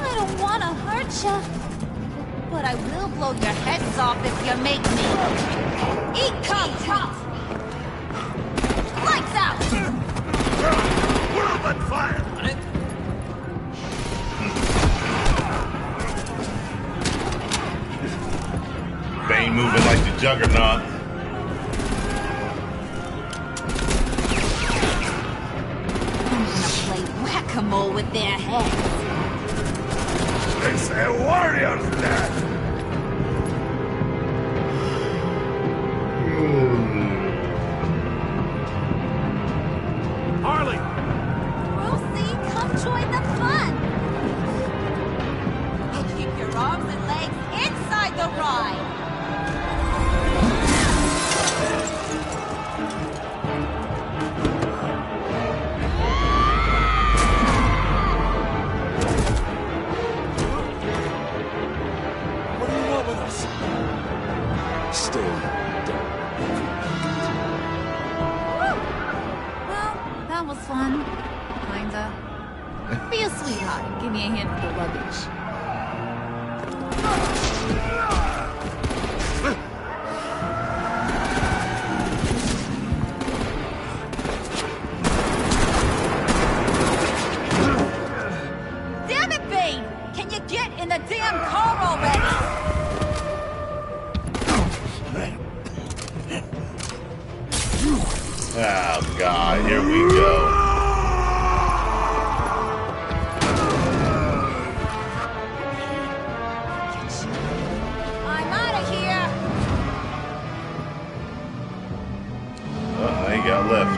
I don't want to hurt ya, but I will blow your heads off if you make me. Eat concrete! Lights out! World on fire! On it? Bane moving like the Juggernaut. I'm gonna play whack-a-mole with their heads. They say warriors dead! Harley! Rosie, come join the fun! Keep your arms and legs inside the ride! What do you want with us? Stay down. Well, that was fun. Kinda. Be a sweetheart and give me a hand with the luggage. Damn it, Bane! Can you get in the damn car already? Oh God, here we go. I'm out of here! Oh, they got left.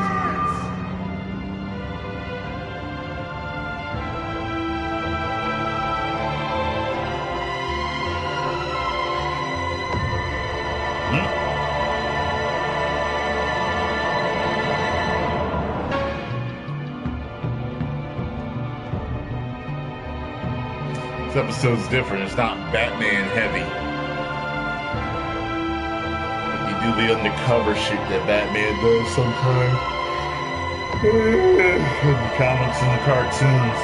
This episode's different. It's not Batman heavy. But you do the undercover shit that Batman does sometimes. In the comics and the cartoons.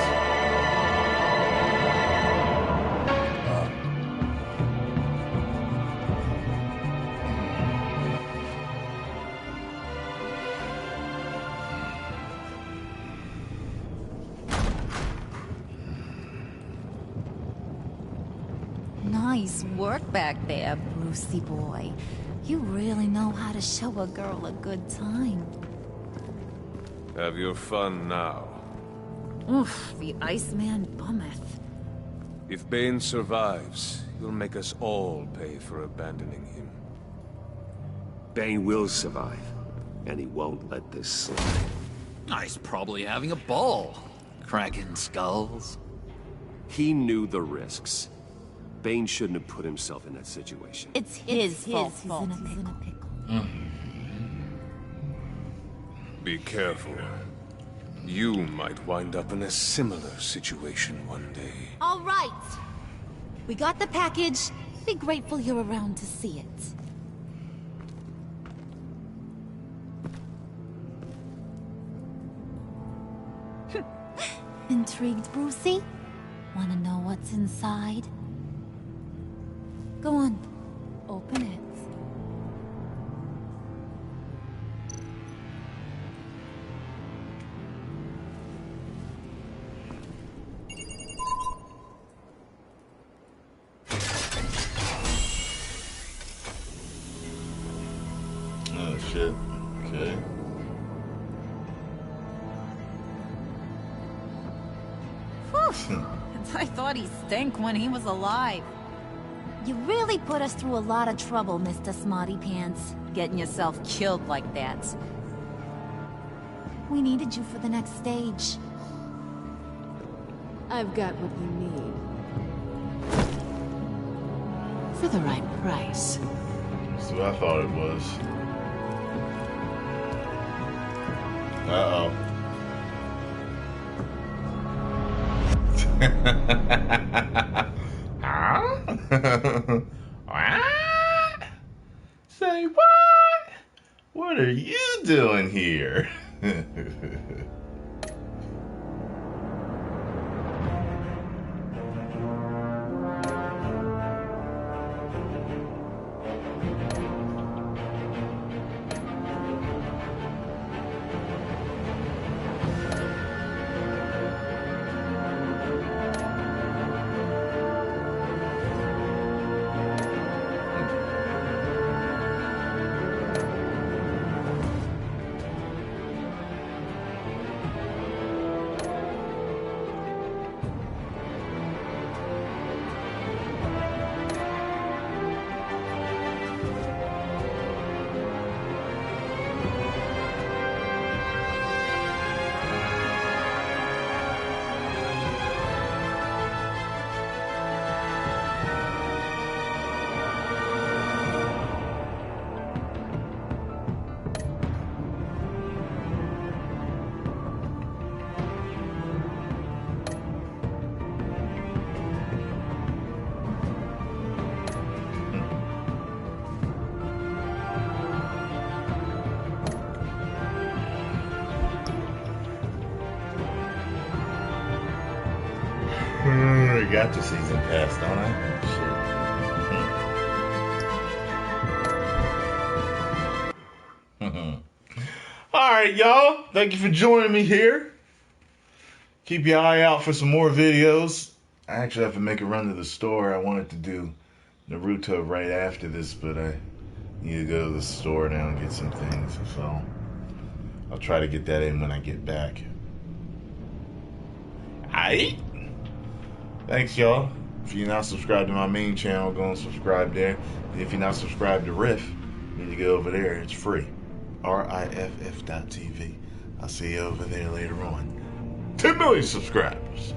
Nice work back there, Brucey boy. You really know how to show a girl a good time. Have your fun now. Oof, the Iceman bummeth. If Bane survives, you'll make us all pay for abandoning him. Bane will survive, and he won't let this slide. He's probably having a ball. Cracking skulls. He knew the risks. Bane shouldn't have put himself in that situation. It's his fault. He's in a pickle. Be careful. You might wind up in a similar situation one day. All right. We got the package. Be grateful you're around to see it. Intrigued, Brucey? Wanna know what's inside? Go on. Open it. Oh shit. Okay. Whew. I thought he stank when he was alive. You really put us through a lot of trouble, Mr. Smarty Pants, getting yourself killed like that. We needed you for the next stage. I've got what you need. For the right price. That's what I thought it was. Uh-oh. What? Say what? What are you doing here? I got the season pass, don't I? Shit. Alright, y'all. Thank you for joining me here. Keep your eye out for some more videos. I actually have to make a run to the store. I wanted to do Naruto right after this, but I need to go to the store now and get some things. So I'll try to get that in when I get back. Aight? Thanks, y'all. If you're not subscribed to my main channel, go and subscribe there. And if you're not subscribed to Riff, you need to go over there. It's free. RIFF.TV. I'll see you over there later on. 10 million subscribers.